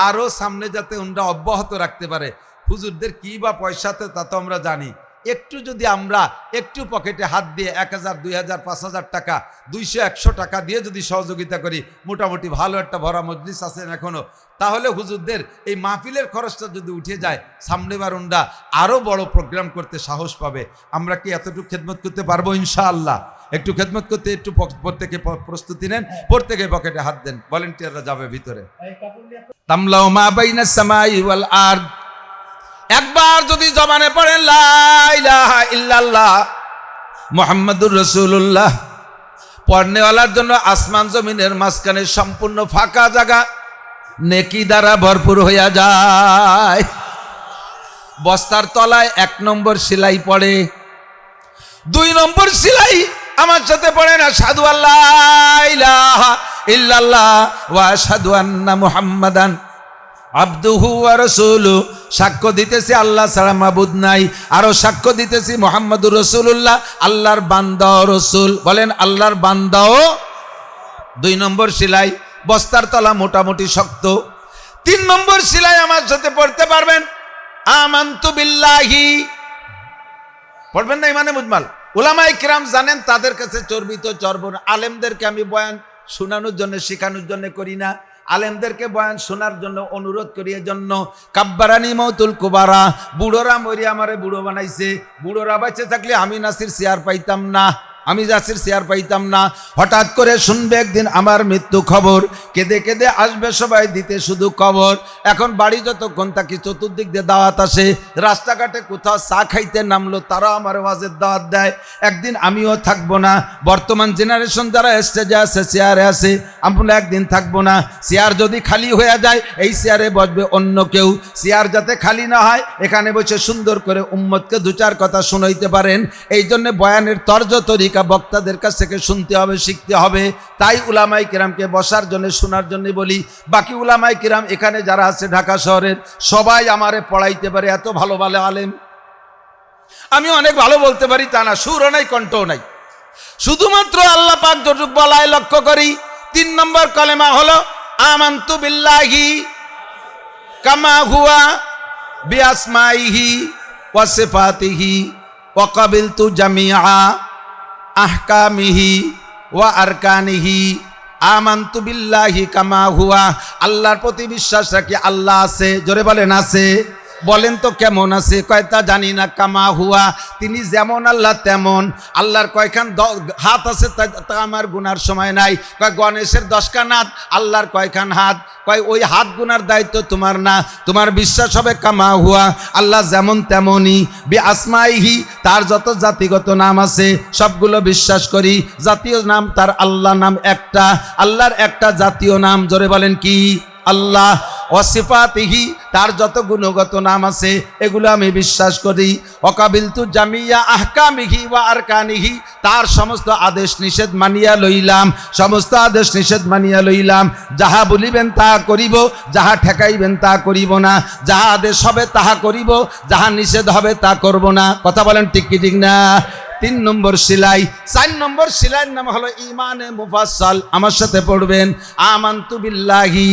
[SPEAKER 1] আরও সামনে যাতে ওনরা অব্যাহত রাখতে পারে। হুজুরদের কি বা পয়সাতে তা তো আমরা জানি, একটু যদি আমরা একটু পকেটে হাত দিয়ে 1000, 2000, 5000 টাকা, 200, 100 টাকা দিয়ে যদি সহযোগিতা করি, মোটামুটি ভালো একটা ভরা মজলিস আছেন এখনো, তাহলে হুজুরদের এই মাহফিলের খরচটা যদি উঠে যায়, সামনেবার ওনরা আরও বড় প্রোগ্রাম করতে সাহস পাবে। আমরা কি এতটুকু খেদমত করতে পারবো ইনশাআল্লাহ? একটু খেদমত করতে একটু প্রত্যেকে প্রস্তুতি নেন, প্রত্যেকে পকেটে হাত দেন, ভলেন্টিয়াররা যাবে ভিতরে। তামলাউ মা বাইনাস সামাই ওয়াল আরদ, একবার যদি জবানে পড়েন লা ইলাহা ইল্লাল্লাহ মুহাম্মাদুর রাসূলুল্লাহ, পড়নেওয়ালার জন্য আসমান জমিনের মাঝখানে সম্পূর্ণ ফাঁকা জায়গা নেকি দ্বারা ভরপুর হইয়া যায়। বস্তার তলায় 1 নম্বর সেলাই পড়ে, 2 নম্বর সেলাই আমার সাথে পড়েন আশহাদু আল্লা ইলাহা ইল্লাল্লাহ ওয়া আশহাদু আন্না মুহাম্মাদান আবদুহু ওয়া রাসূলুহু, সাক্ষ্য দিতেছি আল্লাহ ছাড়া মাবুদ নাই, আরো সাক্ষ্য দিতেছি মুহাম্মাদুর রাসূলুল্লাহ আল্লাহর বান্দা ও রাসূল। বলেন আল্লাহর বান্দা ও। 2 নম্বর সেলাই, বস্তার তলা মোটামুটি শক্ত। 3 নম্বর সেলাই আমার সাথে পড়তে পারবেন আমানতু বিল্লাহি, পড়বেন না ইমানে মুজমাল। উলামায়ে কিরাম জানেন তাদের কাছে চর্বিত চর্বণ। আলেমদেরকে আমি বয়ান শোনানোর জন্য শেখানোর জন্য করি না, আলেমদেরকে বয়ান শোনার জন্য অনুরোধ করি। এজন্য কাব্বারানি মৌতুল কুবারা, বুড়োরা মরি আমারে বুড়ো বানাইছে। বুড়োরা বেঁচে থাকলে আমি নাসির চেয়ার পাইতাম না, আমি নাসির চেয়ার পাইতাম না। হঠাৎ করে শুনবে একদিন আমার মৃত্যু খবর, কেঁদে কেঁদে আসবে সবাই দিতে শুধু কবর। এখন বাড়ি যতক্ষণ থাকি চতুর্দিক দিয়ে দাওয়াত আসে, রাস্তাঘাটে কোথাও চা খাইতে নামলো তারা আমার ওয়াজের দাওয়াত দেয়। একদিন আমিও থাকবো না। বর্তমান জেনারেশন যারা স্টেজে আছে, চেয়ারে আছে, আমরা একদিন থাকবো না। চেয়ার যদি খালি হয়ে যায় এই চেয়ারে বসবে অন্য কেউ। চেয়ার যাতে খালি না হয় এখানে বসে সুন্দর করে উম্মতকে 2-4 কথা শুনাইতে পারেন। এই জন্য বয়ানের তর্জ তরিকা বক্তাদের কাছ থেকে শুনতে হবে, শিখতে হবে। তাই উলামায়ে কিরামকে বসার জন্য শোনার জন্য বলি। বাকি উলামায়ে কিরাম এখানে যারা আছে ঢাকা শহরের সবাই আমারে পড়াইতে পারে, এত ভালো ভালো আলেম। আমি অনেক ভালো বলতে পারি তা না, সুরও নাই কণ্ঠও নাই, শুধুমাত্র আল্লাহ পাক যতটুকু বলায় লক্ষ্য করি। 3 নম্বর কলেমা হলো আমানতু বিল্লাহি কামা হুয়া বিআসমাইহি ওয়া সিফাতিহি ওয়া কাবিলতু জামিআ আহকামিহি ওয়া আরকানিহি। আমানতু বিল্লাহি কামা হুয়া, আল্লাহর প্রতি বিশ্বাস রাখি আল্লাহ আছে। জোরে বলেন আছে। বলেন তো কেমন আছে? কয়টা জানি না। কামা হুয়া, তিনি যেমন আল্লাহ তেমন। আল্লাহর কয়খান হাত আছে তা আমার গুনার সময় নাই। কয় গণেশের 10 খান হাত, আল্লাহর কয়খান হাত? কয় ওই হাত গুনার দায়িত্ব তোমার না, তোমার বিশ্বাস হবে কামা হুয়া, আল্লাহ যেমন তেমনই। বি আসমাইহি, তার যত জাতিগত নাম আছে সবগুলো বিশ্বাস করি। জাতীয় নাম তার আল্লাহ নাম একটা, আল্লাহর একটা জাতীয় নাম। জোরে বলেন কি? আল্লাহ। ওয়াসিফাতিহি, তার যত গুণগত নাম আছে এগুলো আমি বিশ্বাস করি। ওয়াকাবিলতু জামিয়া আহকামিহি ওয়া আরকানিহি, তার সমস্ত আদেশ নিষেধ মানিয়া লইলাম, সমস্ত আদেশ নিষেধ মানিয়া লইলাম। যাহা বলিবেন তাহা করিব, যাহা ঠেকাইবেন তাহা করিব না, যাহা আদেশ হবে তাহা করিব, যাহা নিষেধ হবে তা করব না। কথা বলেন ঠিক কি ঠিক না? 3 নম্বর সিলাই। 4 নম্বর সিলাইয়ের নাম হলো ইমানে মুফাসসাল। আমার সাথে পড়বেন, আমানতু বিল্লাহি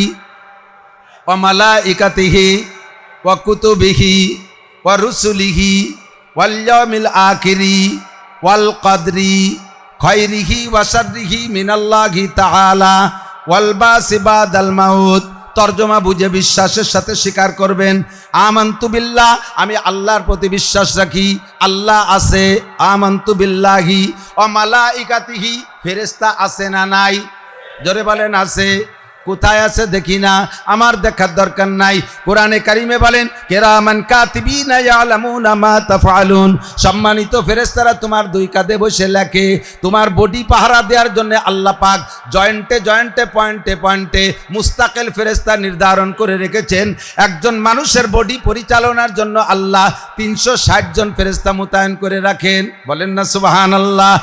[SPEAKER 1] ওয়া মালাইকাতিহি ওয়া কুতুবিহি ওয়া রুসুলিহি ওয়াল ইয়াউমিল আখিরি ওয়াল কদরি খায়রিহি ওয়া শাররিহি মিনাল্লাহি তাআলা ওয়াল বাসি বাদাল মাউত। তর্জমা বুঝে বিশ্বাসের সাথে স্বীকার করবেন। আমানতু বিল্লাহ, আমি আল্লাহর প্রতি বিশ্বাস রাখি, আল্লাহ আছে। আমানতু বিল্লাহি ওয়া মালাইকাতিহি, ফেরেশতা আছে না নাই? জোরে বলেন আছে। কোথায় আছে দেখি না, আমার দেখার দরকার নাই। কোরআনে কারিমে বলেন কিরামান কাতিবিনা ইয়ালামুনা মা তাফআলুন, সম্মানিত ফেরেশতারা তোমার 2 কাঁধে বসে লেখে। তোমার বডি পাহারা দেওয়ার জন্য আল্লাহ পাক জয়েন্টে জয়েন্টে পয়েন্টে পয়েন্টে মুস্তাকিল ফেরেশতা নির্ধারণ করে রেখেছেন। একজন মানুষের বডি পরিচালনার জন্য আল্লাহ 360 জন ফেরেশতা মোতায়েন করে রাখেন। বলেন না সুবহানাল্লাহ।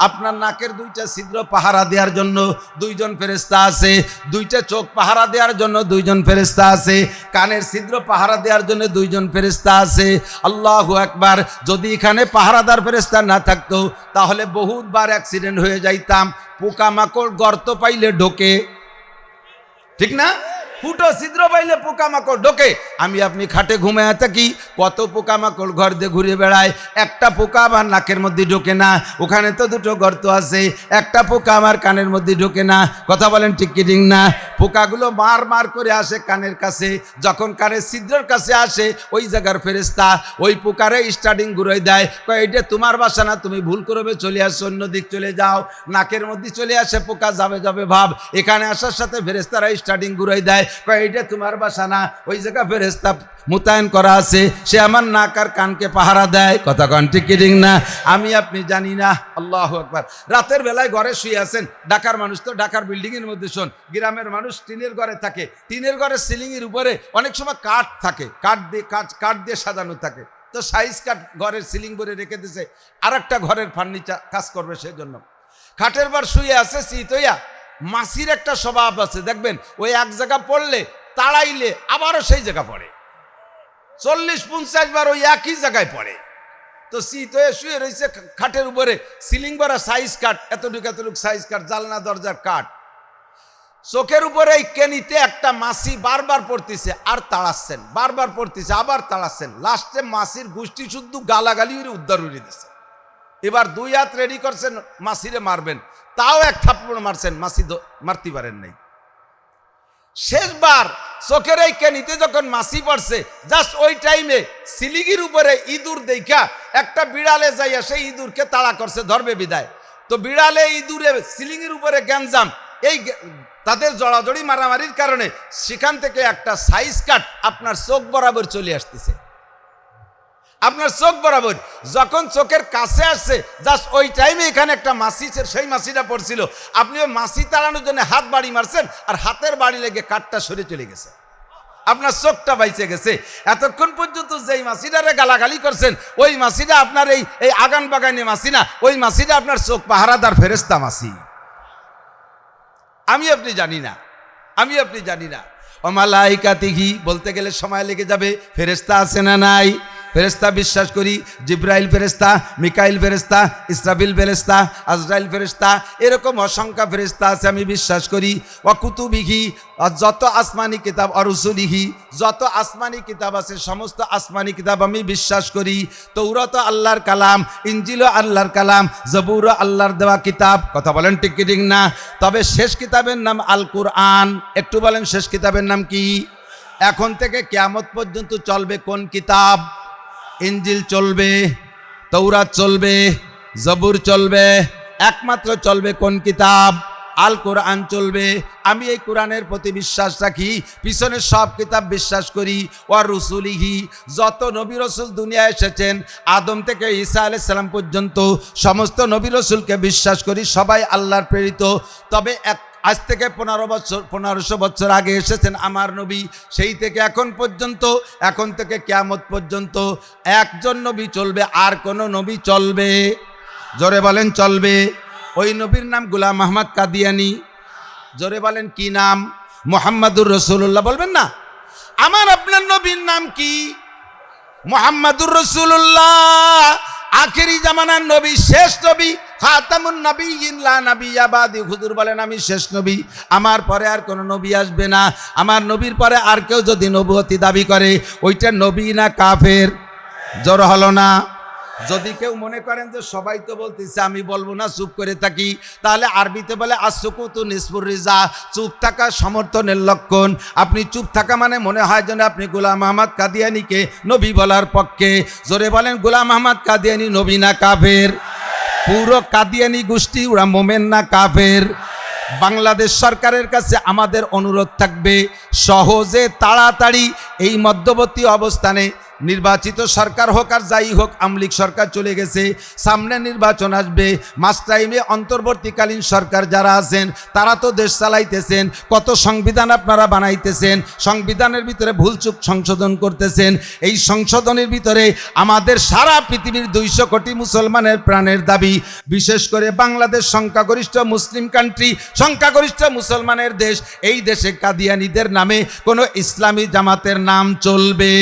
[SPEAKER 1] আপনার নাকের 2টা ছিদ্র পাহারা দেওয়ার জন্য 2 জন ফেরেশতা আছে, 2টা চোখ পাহারা দেওয়ার জন্য 2 জন ফেরেশতা আছে, কানের ছিদ্র পাহারা দেওয়ার জন্য 2 জন ফেরেশতা আছে। আল্লাহু আকবার। যদি এখানে পাহারাদার ফেরেশতা না থাকতো তাহলে বহুতবার অ্যাক্সিডেন্ট হয়ে যাইতাম। পোকামাকড় গর্ত পাইলে ঢোকে, ঠিক না? ফুটো ছিদ্র পাইলে পোকামাকড় ঢোকে। আমি আপনি খাটে ঘুমায় থাকি, কত পোকামাকড় ঘর দিয়ে ঘুরে বেড়ায়। একটা পোকা আমার নাকের মধ্যে ঢোকে না, ওখানে তো 2টো গর্ত আছে। একটা পোকা আমার কানের মধ্যে ঢোকে না। কথা বলেন ঠিক কি ঠিক না? পোকাগুলো মার মার করে আসে কানের কাছে, যখন কানের ছিদ্রের কাছে আসে ওই জায়গার ফেরেশতা ওই পোকারে স্টার্টিং ঘুরাই দেয়, কয় এটা তোমার বাসা না, তুমি ভুল করবে, চলে আসো, অন্য দিক চলে যাও। নাকের মধ্যে চলে আসে পোকা, যাবে যাবে ভাব, এখানে আসার সাথে ফেরেশতারা স্টার্টিং ঘুরাই দেয়, কয় এটা তোমার বাসা না, ওই জায়গা ফেরেশতা মোতায়েন করা আছে, সে আমার নাক আর কানকে পাহারা দেয়। কথা কন ঠিক কি ঠিক না? আমি আপনি জানি না। আল্লাহু আকবার। রাতের বেলায় ঘরে শুয়ে আছেন, ঢাকার মানুষ তো ঢাকার বিল্ডিংয়ের মধ্যে শোন, গ্রামের মানুষ টিনের ঘরে থাকে। টিনের ঘরের সিলিংয়ের উপরে অনেক সময় কাঠ থাকে, কাঠ দিয়ে সাজানো থাকে। তো সাইজ কাঠ ঘরের সিলিং করে রেখে দিয়েছে, আর একটা ঘরের ফার্নিচার কাজ করবে সেই জন্য। খাটের বার শুয়ে আছে শীত হইয়া। মাছির একটা স্বভাব আছে, দেখবেন ওই এক জায়গা পড়লে তাড়াইলে আবারও সেই জায়গা পড়ে, 40-50 বার ওই একই জায়গায় পড়ে। তো শীত হয়ে শুয়ে রয়েছে খাটের উপরে, সিলিং করা সাইজ কাঠ, এতটুকু এতটুকু সাইজ কাঠ, জালনা দরজার কাঠ। চোখের উপরে এই কেনিতে একটা মাছি বারবার পড়তেছে আর তাড়াচ্ছেন, বারবার পড়তেছে আবার তাড়াচ্ছেন। লাস্টে মাছির গোষ্ঠী শুদ্ধ গালাগালি উদ্ধার উড়িয়ে দিচ্ছে। এবার 2 হাত রেডি করছেন মাছিরে মারবেন, তাও এক থাপ্পড় মারছেন, মাছি মারতে পারেন নাই। শেষবার চোখের এই কেনিতে যখন মাছি পড়ছে, জাস্ট ওই টাইমে সিলিগির উপরে ইঁদুর দেখা একটা বিড়ালে যাইয়া সেই ইঁদুরকে তাড়া করছে, ধরবে বিদায়। তো বিড়ালে ইঁদুরে সিলিংয়ের উপরে গ্যাঞ্জাম, এই তাদের জড়াজড়ি মারামারির কারণে সেখান থেকে একটা সাইজ কাট আপনার চোখ বরাবর চলে আসতেছে। আপনার চোখ বরাবর যখন চোখের কাছে আসছে, জাস্ট ওই টাইমে এখানে একটা মাছি, সেই মাছিটা পড়ছিল। আপনি ওই মাছি তাড়ানোর জন্য হাত বাড়ি মারছেন, আর হাতের বাড়ি লেগে কাঠটা সরে চলে গেছে, আপনার চোখটা বাইচে গেছে। এতক্ষণ পর্যন্ত যেই মাছিটারে গালাগালি করছেন, ওই মাছিটা আপনার এই আগান বাগানে মাছি না, ওই মাছিটা আপনার চোখ পাহারাদার ফেরেশতা মাছি। আমি আপনি জানি না, আমি আপনি জানি না। ও মালাইকাতিহি বলতে গেলে সময় লেগে যাবে। ফেরেশতা আছে না নাই? ফেরেশতা বিশ্বাস করি। জিব্রাইল ফেরেশতা, মিকাইল ফেরেশতা, ইসরাফিল ফেরেশতা, আজরাইল ফেরেশতা, এরকম অসংখ্য ফেরেশতা আছে, আমি বিশ্বাস করি। ওয়া কুতুবিহি, যত আসমানি কিতাব, অরুসুলিহি, যত আসমানি কিতাব আছে সমস্ত আসমানি কিতাব আমি বিশ্বাস করি। তৌরাত আল্লাহর কালাম, ইনজিল আল্লাহর কালাম, জবুর আল্লাহর দেওয়া কিতাব। কথা বলেন ঠিক কি ঠিক না? তবে শেষ কিতাবের নাম আল কুরআন। একটু বলেন শেষ কিতাবের নাম কি? এখন থেকে কিয়ামত পর্যন্ত চলবে কোন কিতাব? ইনজিল চলবে, তৌরাত চলবে, জবুর চলবে, একমাত্র চলবে কোন কিতাব? আল কোরআন চলবে। আমি এই কোরআনের প্রতি বিশ্বাস রাখি, পিছনের সব কিতাব বিশ্বাস করি। ওয়া রুসুলিহি, যত নবী রসুল দুনিয়ায় এসেছেন আদম থেকে ঈসা আলাইহিস সালাম পর্যন্ত সমস্ত নবী রসুলকে বিশ্বাস করি, সবাই আল্লাহর প্রেরিত। তবে আজ থেকে 1500 বছর আগে এসেছেন আমার নবী, সেই থেকে এখন পর্যন্ত, এখন থেকে কিয়ামত পর্যন্ত একজন নবী চলবে, আর কোন নবী চলবে জোরে বলেন চলবে। ওই নবীর নাম গোলাম আহমদ কাদিয়ানী। জোরে বলেন কি নাম? মুহাম্মাদুর রাসূলুল্লাহ। বলবেন না? আমার আপনার নবীর নাম কি? মুহাম্মাদুর রাসূলুল্লাহ। আখেরি জামানার নবী, শেষ নবী, খাতামুন নবিয়্যিন লা নাবিয়্যা বাদি। হুজুর বলেন আমি শেষ নবী, আমার পরে আর কোনো নবী আসবে না। আমার নবীর পরে আর কেউ যদি নবুয়তি দাবি করে, ওইটা নবী না কাফের? জোর হলো না? যদি কেউ মনে করেন যে সবাই তো বলতেছে আমি বলবো না, চুপ করে থাকি, তাহলে আরবিতে বলে আসুকুতু নিসফুর রিজা, চুপ থাকা সমর্থনের লক্ষণ। আপনি চুপ থাকা মানে মনে হয় যেন আপনি গোলাম আহমদ কাদিয়ানীকে নবী বলার পক্ষে। জোরে বলেন গোলাম আহমদ কাদিয়ানী নবী না কাফের? পুরো কাদিয়ানী গোষ্ঠী ওরা মোমেন না কাফের? বাংলাদেশ সরকারের কাছে আমাদের অনুরোধ থাকবে, সহজে তাড়াতাড়ি এই মধ্যবর্তী অবস্থানে নির্বাচিত সরকার হোক আর যাই হোক, আমলিক সরকার চলে গেছে, সামনে নির্বাচন আসবে, মাস টাইমে অন্তর্বর্তীকালীন সরকার যারা আছেন তারা তো দেশ চালাইতেছেন, কত সংবিধান আপনারা বানাইতেছেন, সংবিধানের ভিতরে ভুলচুক সংশোধন করতেছেন। এই সংশোধনের ভিতরে আমাদের সারা পৃথিবীর 200 কোটি মুসলমানের প্রাণের দাবি, বিশেষ করে বাংলাদেশ সংখ্যাগরিষ্ঠ মুসলিম কান্ট্রি, সংখ্যাগরিষ্ঠ মুসলমানের দেশ। এই দেশে কাদিয়ানীদের নামে কোনো ইসলামী জামাতের নাম চলবে?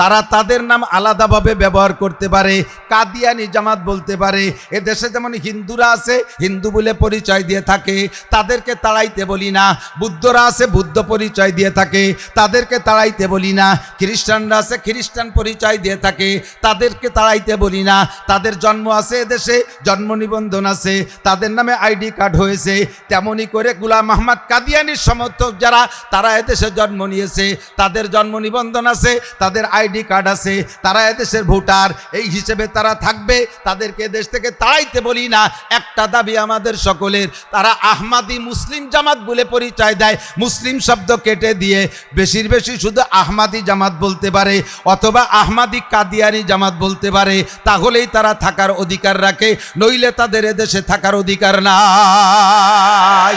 [SPEAKER 1] তারা তাদের নাম আলাদাভাবে ব্যবহার করতে পারে, কাদিয়ানী জামাত বলতে পারে। এ দেশে যেমন হিন্দুরা আছে, হিন্দু বলে পরিচয় দিয়ে থাকে, তাদেরকে তাড়াইতে বলি না। বুদ্ধরা আছে, বুদ্ধ পরিচয় দিয়ে থাকে, তাদেরকে তাড়াইতে বলি না। খ্রিস্টানরা আছে, খ্রিস্টান পরিচয় দিয়ে থাকে, তাদেরকে তাড়াইতে বলি না। তাদের জন্ম আছে, এদেশে জন্ম নিবন্ধন আছে, তাদের নামে আইডি কার্ড হয়েছে। তেমনি করে গোলাম আহমদ কাদিয়ানীর সমর্থক যারা, তারা এদেশে জন্ম নিয়েছে, তাদের জন্ম নিবন্ধন আছে, তাদের আইডি কার্ড আছে, তারা এদেশের ভোটার, এই হিসেবে তারা থাকবে। তাদেরকে দেশ থেকে তাড়াইতে বলি না। একটা দাবি আমাদের সকলের, তারা আহমাদি মুসলিম জামাত বলে পরিচয় দেয়, মুসলিম শব্দ কেটে দিয়ে বেশির বেশি শুধু আহমাদি জামাত বলতে পারে অথবা আহমাদি কাদিয়ানী জামাত বলতে পারে, তাহলেই তারা থাকার অধিকার রাখে, নইলে তাদের এদেশে থাকার অধিকার নাই।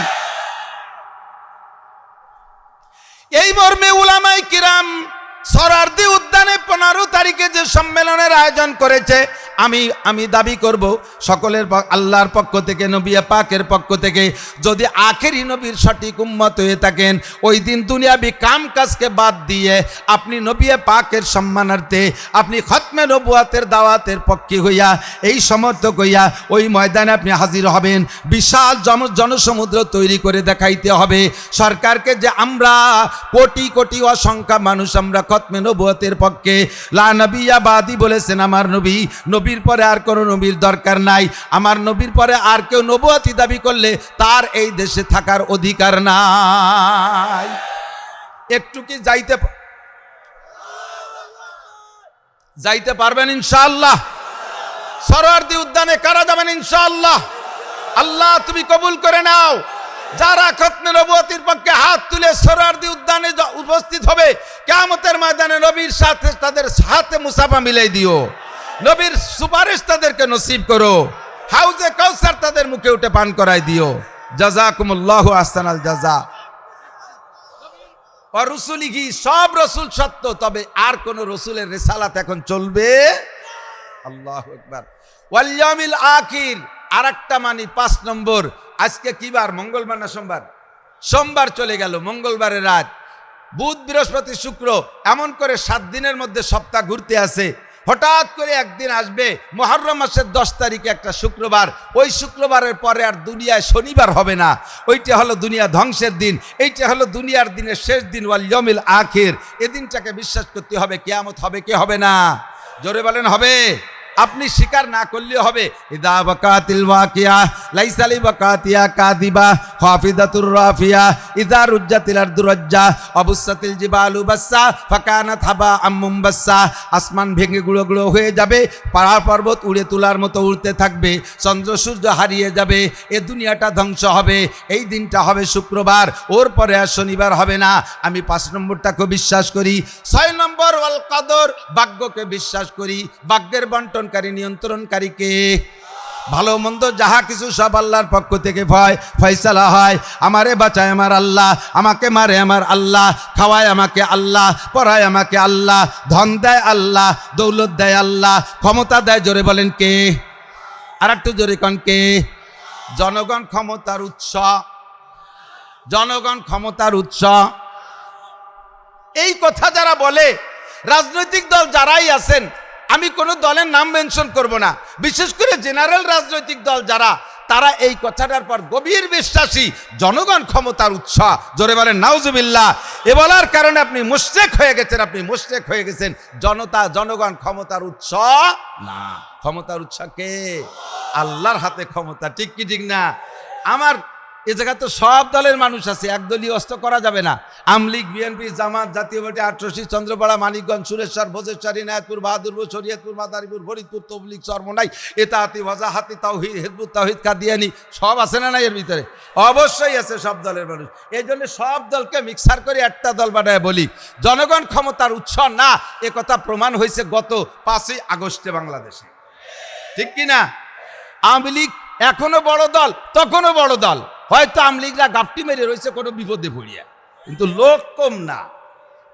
[SPEAKER 1] এই মর্মে উলামায়ে কিরাম সরারদি উদ্যানে 15 তারিখে যে সম্মেলনের আয়োজন করেছে, আমি দাবি করব সকলের আল্লাহর পক্ষ থেকে, নবী পাকের পক্ষ থেকে, যদি আখেরি নবীর সঠিক উম্মত হয়ে থাকেন, ওই দিন দুনিয়াবি কাম কাজকে বাদ দিয়ে আপনি নবী পাকের সম্মানার্থে আপনি খতমে নবুয়াতের দাওয়াতের পক্ষে হইয়া, এই সমর্থক হইয়া ওই ময়দানে আপনি হাজির হবেন। বিশাল জনসমুদ্র তৈরি করে দেখাইতে হবে সরকারকে যে আমরা কোটি কোটি অসংখ্য মানুষ আমরা খতমে নবুয়াতের পক্ষে। লা নবিয়্যা বাদি বলেছেন আমার নবী, নবীর পরে আর কোনো নবীর দরকার নাই। আমার নবীর পরে আর কেউ নবুয়তি দাবি করলে তার এই দেশে থাকার অধিকার নাই। একটু কি যাইতে পারবেন ইনশাআল্লাহ? সরোয়ার্দী উদ্যানে কারা যাবেন ইনশাআল্লাহ? আল্লাহ তুমি কবুল করে নাও। যারা খতমে নবুয়তির পক্ষে হাত তুলে সরোয়ার্দী উদ্যানে উপস্থিত হবে, কিয়ামতের ময়দানে নবীর সাথে তাদের সাথে মুসাফা মিলাই দিও, নবীর সুপারিশ তাদেরকে নসিব করো, হাউজে কাউসার তাদের মুখে উঠে পান করাই দিও। জাযাকুমুল্লাহু আহসানাল জাযা। আর রসুলিহি, সব রসুল সত্য, তবে আর কোন রসুলের রিসালাত এখন চলবে। আল্লাহু আকবার। ওয়াল ইয়াউমিল আখির, আরেকটা মানি 5 নম্বর। আজকে কি বার? মঙ্গলবার না সোমবার? সোমবার চলে গেল, মঙ্গলবারের রাত, বুধ বৃহস্পতি শুক্র, এমন করে 7 দিনের মধ্যে সপ্তাহ ঘুরতে আছে। হঠাৎ করে একদিন আসবে মুহররম মাসের 10 তারিখে একটা শুক্রবার, ওই শুক্রবারের পরে আর দুনিয়ায় শনিবার হবে না, ওইটা হলো দুনিয়া ধ্বংসের দিন, এইটা হলো দুনিয়ার দিনের শেষ দিন, ওয়াল ইয়াউমিল আখির। এই দিনটাকে বিশ্বাস করতে হবে, কিয়ামত হবে কি হবে না? জোরে বলেন হবে। আপনি স্বীকার না করলেও হবে। ইদা ওয়াকাতিল ওয়াকিয়া লাইসা লিওয়াকাতিয়া কাযিবা খাফিদাতুর রাফিয়া ইদা রুজ্জাতিল আরদু রাজ্জা অবুসাতিল জিবালু বাসসা ফাকানাত হাবাআম মুমবাসসা। আসমান ভেঙে গুঁড়ো গুঁড়ো হয়ে যাবে, পাহাড় পর্বত উড়ে তোলার মতো উড়তে থাকবে, চন্দ্র সূর্য হারিয়ে যাবে, এ দুনিয়াটা ধ্বংস হবে। এই দিনটা হবে শুক্রবার, ওর পরে আর শনিবার হবে না। আমি 5 নম্বরটাকে বিশ্বাস করি। 6 নম্বর ওয়াল কদর, ভাগ্যকে বিশ্বাস করি। ভাগ্যের বন্টন নিয়ন্ত্রণকারীকে, ভালো মন্দ যাহা কিছু সব আল্লাহর পক্ষ থেকে ফয়সালা হয়। আমারে বাঁচায় আমার আল্লাহ, আমাকে মারে আমার আল্লাহ, খাওয়ায় আমাকে আল্লাহ, পড়ায় আমাকে আল্লাহ, ধন দেয় আল্লাহ, দৌলত দেয় আল্লাহ, ক্ষমতা দেয়, জোরে বলেন কে? আর একটু জোরে কনকে। জনগণ ক্ষমতার উৎস, জনগণ ক্ষমতার উৎস। এই কথা যারা বলে, রাজনৈতিক দল যারাই আছেন, আমি কোনো দলের নাম মেনশন করব না, বিশেষ করে জেনারেল রাজনৈতিক দল যারা, তারা এই কথাটার পর গভীর বিশ্বাসী জনগণ ক্ষমতার উৎস। জোরে বলেন নাউজুবিল্লাহ। এ বলার কারণে আপনি মুশরিক হয়ে গেছেন, আপনি মুশরিক হয়ে গেছেন। জনগণ ক্ষমতার উৎস না, ক্ষমতার উৎস কে? আল্লাহর হাতে ক্ষমতা। ঠিক কি ঠিক না? আমার এ জায়গায় তো সব দলের মানুষ আছে, একদলীয় অস্ত্র করা যাবে না। আমলিগ, বিএনপি, জামাত, জাতীয় পার্টি, আটরশি, চন্দ্রপাড়া, মানিকগঞ্জ, সুরেশ্বর, ভোজেশ্বর, ইনায়তপুর, বাহাদুরপুর, শরীয়তপুর, মাদারীপুর, ফরিদপুর, তবলিগ, চরমনাই, এতাহাতি, ওয়াজাহাতি, তাওহীদ, হিজবুত তাওহীদ, কাদিয়ানী, সব আছে না? এর ভিতরে অবশ্যই আছে সব দলের মানুষ। এই জন্য সব দলকে মিক্সার করে একটা দল বানায় বলি জনগণ ক্ষমতার উৎস না। এ কথা প্রমাণ হয়েছে গত 5ই আগস্টে বাংলাদেশে। ঠিক কি না? আওয়ামী লীগ এখনো বড় দল, তখনও বড় দল। হয়তো আওয়ামী লীগরা গাপটি মেরে রয়েছে কোনো বিপদে পড়িয়া, কিন্তু লোক কম না।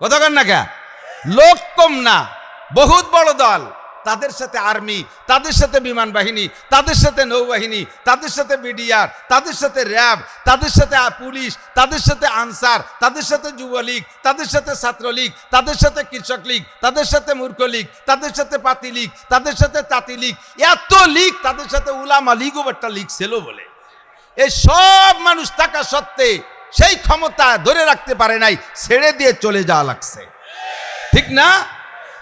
[SPEAKER 1] কতক্ষণ না কে? লোক কম না, বহুত বড় দল। তাদের সাথে আর্মি, তাদের সাথে বিমান বাহিনী, তাদের সাথে নৌবাহিনী, তাদের সাথে বিডিআর, তাদের সাথে র্যাব, তাদের সাথে পুলিশ, তাদের সাথে আনসার, তাদের সাথে যুবলীগ, তাদের সাথে ছাত্রলীগ, তাদের সাথে কৃষক লীগ, তাদের সাথে মূর্খ লীগ, তাদের সাথে পাতি লীগ, তাদের সাথে তাঁতি লীগ, এত লীগ, তাদের সাথে উলামা লীগও একটা লীগ ছিল বলে। এই সব মানুষ থাকা সত্ত্বে সেই ক্ষমতা ধরে রাখতে পারে নাই, ছেড়ে দিয়ে চলে যাওয়া লাগছে। ঠিক না?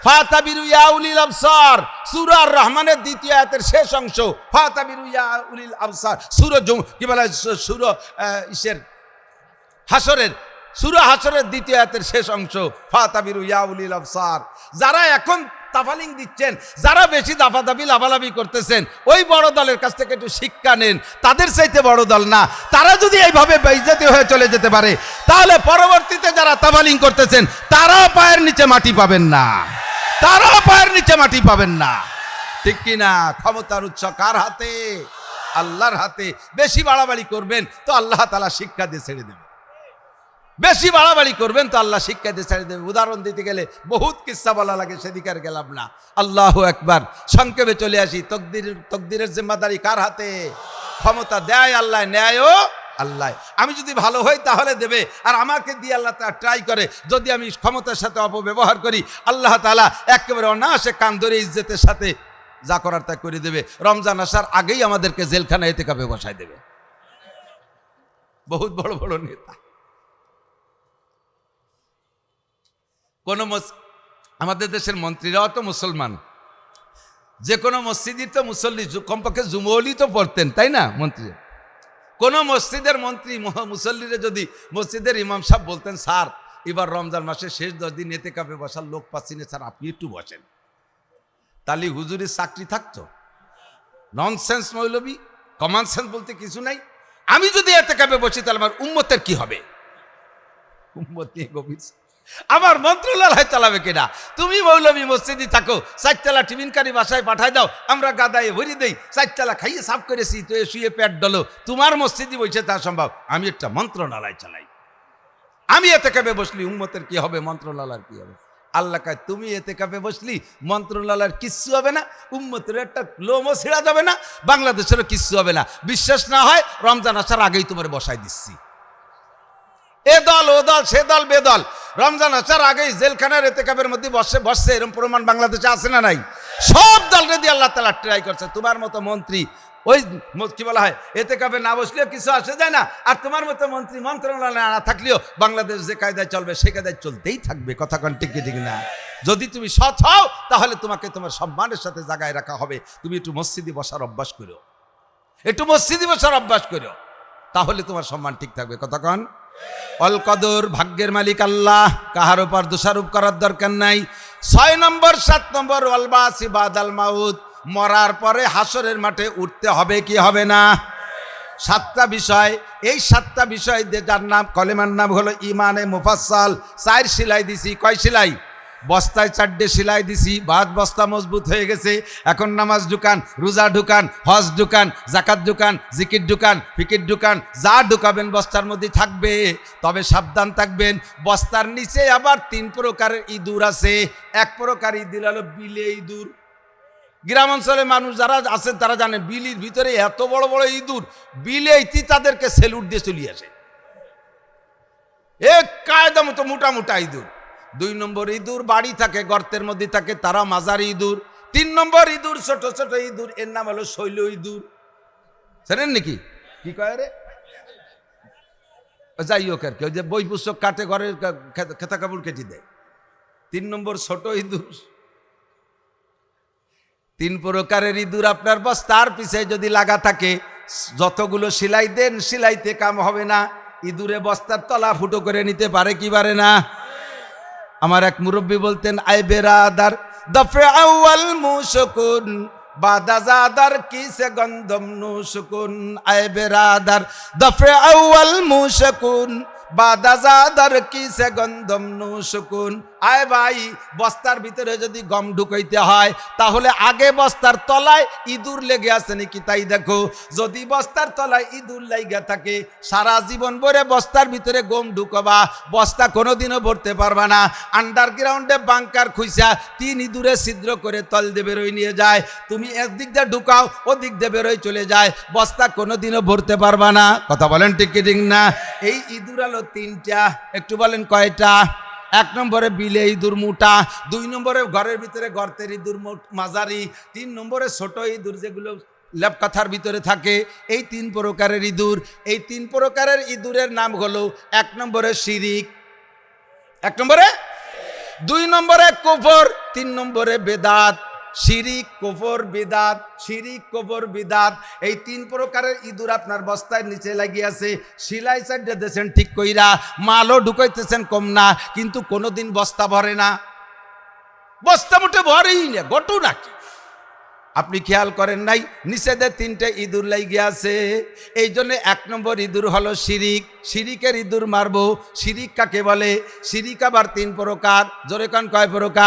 [SPEAKER 1] ফাতাবিরু ইয়া উলিল আবসার, সূরা আর রহমানের দ্বিতীয় আয়াতের শেষ অংশ। ফাতাবিরু ইয়া উলিল আবসার, সূরা কি বলে, সূরা হাসরের, সূরা হাসরের দ্বিতীয় আয়াতের শেষ অংশ। ফাতাবিরু ইয়া উলিল আবসার। যারা এখন তাফালিং দিচ্ছেন, যারা বেশি দাফাদাফি লাফালাফি করতেছেন, ওই বড় দলের কাছ থেকে একটু শিক্ষা নেন। তাদের চাইতে বড় দল না। তারা যদি এইভাবে বেইজ্জতি হয়ে চলে যেতে পারে, তাহলে পরবর্তীতে যারা তাফালিং করতেছেন তারাও পায়ের নিচে মাটি পাবেন না, তারাও পায়ের নিচে মাটি পাবেন না। ঠিক কি না? ক্ষমতার উৎস কার হাতে? আল্লাহর হাতে। বেশি বাড়াবাড়ি করবেন তো আল্লাহ তাআলা শিক্ষা দিয়ে ছেড়ে দেবে, বেশি বাড়াবাড়ি করবেন তো আল্লাহ শিক্ষা দিয়ে ছেড়ে দেবে। উদাহরণ দিতে গেলে বহুত কিস্সা বলা লাগে, সেদিকে আর গেলাম না। আল্লাহু আকবার। সংক্ষেপে চলে আসি। তকদিরের জিম্মাদারি কার হাতে? ক্ষমতা দেয় আল্লাহ, ন্যায়ও আল্লাহ। আমি যদি ভালো হই তাহলে দেবে, আর আমাকে দিয়ে আল্লাহ তা ট্রাই করে। যদি আমি ক্ষমতার সাথে অপব্যবহার করি, আল্লাহ তাআলা একেবারে অনায়াসে কান ধরে ইজ্জতের সাথে যা করার তা করে দেবে। রমজান আসার আগেই আমাদেরকে জেলখানায় ইতিকাফে বসায় দেবে। বহুত বড় বড় নেতা। আমাদের দেশের মন্ত্রীরাও তো মুসলমান, যে কোনো মসজিদই তো মুসল্লি, কমপক্ষে জুমলি তো পড়তেন, তাই না? মন্ত্রী, কোন মসজিদের মন্ত্রী মুসল্লিরে যদি মসজিদের ইমাম সাহেব বলতেন, স্যার এবার রমজান মাসের শেষ 10 দিন ইতিকাফে বসার লোক পাচ্ছি না, স্যার আপনি একটু বসেন, তাহলে হুজুরের চাকরি থাকতো। ননসেন্স মৌলবী, কমন সেন্স বলতে কিছু নাই। আমি যদি ইতিকাফে বসি তাহলে আমার উম্মতের কি হবে? উম্মত নিয়ে গভীর। আমার মন্ত্রণালয় চালাবে কিনা? তুমি মৌলবী মসজিদে থাকো, 4 চালা টিফিনকারী বাসায় পাঠায় দাও, আমরা গাদায় ভরি দেই, 4 চালা খাইয়ে সাফ করেছি, তো শুয়ে পেট ডলো, তোমার মসজিদে বসে তা সম্ভব? আমি একটা মন্ত্রণালয় চালাই। আমি ইতিকাফে বসলি উম্মতের কি হবে? মন্ত্রণালয়ের কি হবে? আল্লাহ কয় তুমি ইতিকাফে বসলি মন্ত্রণালয়ের কিচ্ছু হবে না, উম্মতের একটা লোমও ছিঁড়া যাবে না, বাংলাদেশেরও কিচ্ছু হবে না। বিশ্বাস না হয় রমজান আসার আগেই তোমার বসাই দিচ্ছি। এ দল ও দল, সে দল বেদল, রমজান আসার আগেই জেলখানার ইতিকাফের মধ্যে বসছে, এরকম প্রমাণ বাংলাদেশে আছে না নাই? সব দলকে দিয়ে আল্লাহ তাআলা ট্রাই করছে। তোমার মতো মন্ত্রী ওই কি বলা হয়, ইতিকাফে না বসলেও কিছু আসে যায় না, আর তোমার মতো মন্ত্রী মন্ত্রণালয় না থাকলেও বাংলাদেশ যে কায়দায় চলবে সে কায়দায় চলতেই থাকবে। কথা কোন ঠিক ঠিক না? যদি তুমি সৎ হও তাহলে তোমাকে তোমার সম্মানের সাথে জায়গায় রাখা হবে। তুমি একটু মসজিদে বসার অভ্যাস করো, একটু মসজিদে বসার অভ্যাস করো, তাহলে তোমার সম্মান ঠিক থাকবে। কথা কন। অল কদর, ভাগ্যের মালিক আল্লাহ, কাহার উপর দোষারোপ করার দরকার নাই। 6 নম্বর 7 নম্বর ওয়াল বাসি বাদাল মাউত, মরার পরে হাসরের মাঠে উঠতে হবে কি হবে না? 7টা বিষয়। এই 7টা বিষয় যার নাম, কলেমার নাম হলো ইমানে মুফাসসাল। 4 সেলাই দিছি। কয় সেলাই? বস্তায় 4টে সেলাই দিছি। বাদ বস্তা মজবুত হয়ে গেছে। এখন নামাজ ঢুকান, রোজা ঢুকান, হজ ঢুকান, জাকাত ঢুকান, জিকির ঢুকান, ফিকির ঢুকান, যা ঢুকাবেন বস্তার মধ্যে থাকবে। তবে সাবধান থাকবেন, বস্তার নিচে আবার 3 প্রকারের ইঁদুর আছে। এক প্রকার ইঁদুর হলো বিলে ইঁদুর, গ্রাম অঞ্চলে মানুষ যারা আছেন তারা জানে বিলির ভিতরে এত বড় বড় ইঁদুর, বিলেইতি তাদেরকে সেলুট দিয়ে চলে আসে। এক কায়দা মতো মোটা মোটা ইঁদুর। 2 নম্বর ইঁদুর বাড়ি থাকে, গর্তের মধ্যে থাকে, তারা মাঝারি ইঁদুর। 3 নম্বর ইঁদুর ছোট ছোট ইঁদুর, এর নাম হলো শৈল ইঁদুর। জানেন নাকি কি কয় রে? যাই হোক আর কি, ওই যে বই পুস্তক কাটে ঘরে খেতা কাপড় কেটে দেয়। 3 নম্বর ছোট ইঁদুর। 3 প্রকারের ইঁদুর আপনার বস্তার পিছনে যদি লাগা থাকে, যতগুলো সেলাই দেন সেলাইতে কাম হবে না। ইঁদুরে বস্তার তলা ফুটো করে নিতে পারে কি পারে না? আমার এক মুরব্বী বলতেন, আয় বেরাদার দফে আউয়াল মুশকুন বাদা জাদার কিসে গন্ধম নুশুকুন। আয় বেরাদার দফে আউয়াল মুশকুন বাদা জাদার কিসে গন্ধম নুশুকুন। আয় ভাই, বস্তার ভিতরে যদি গম ঢুকাইতে হয় তাহলে আগে বস্তার তলায় ইঁদুর লেগে আছে নাকি তাই দেখো। যদি বস্তার তলায় ইঁদুর লাইগা থাকে, সারা জীবন ভরে বস্তার ভিতরে গম ঢুকবা, বস্তা কোনোদিনও ভরতে পারবা না। আন্ডারগ্রাউন্ডে বাংকার খুঁজা 3 ইঁদুরে ছিদ্র করে তল দিয়ে বেরোয় নিয়ে যায়। তুমি একদিক দিয়ে ঢুকাও, ওদিক দিয়ে বেরোয় চলে যায়, বস্তা কোনোদিনও ভরতে পারবা না। কথা বলেন ঠিক কি ঠিক না? এই ইঁদুর হলো 3টা। একটু বলেন কয়টা? 1 নম্বরে বিলে ইঁদুর মোটা, 2 নম্বরে ঘরের ভিতরে গর্তের ইঁদুর মাঝারি, 3 নম্বরে ছোট ইঁদুর যেগুলো লেপকাথার ভিতরে থাকে। এই 3 প্রকারের ইঁদুর। এই 3 প্রকারের ইঁদুরের নাম হলো 1 নম্বরে শিরিক, 1 নম্বরে, 2 নম্বরে কুফর, 3 নম্বরে বেদাত। শিরিক, কুফর, বিদাত, শিরিক, কুফর, বিদাত, এই 3 প্রকারের ইঁদুর আপনার বস্তার নিচে লাগিয়ে আছে। সিলাই সাইডে দিয়েছেন ঠিক কইরা, মালও ঢুকাইতেছেন কম না, কিন্তু কোনোদিন বস্তা ভরে না। বস্তা মোটে ভরেই না, গটু নাকি? আপনি খেয়াল করেন নাই? নিচেতে 3টে ইঁদুর লাগিয়ে আছে। এই জন্য 1 নম্বর ইঁদুর হলো শিরিক। শিরিকের ইঁদুর মারবো। শিরিক কাকে বলে? শিরিক আবার 3 প্রকার। জোরে কান কয় প্রকার?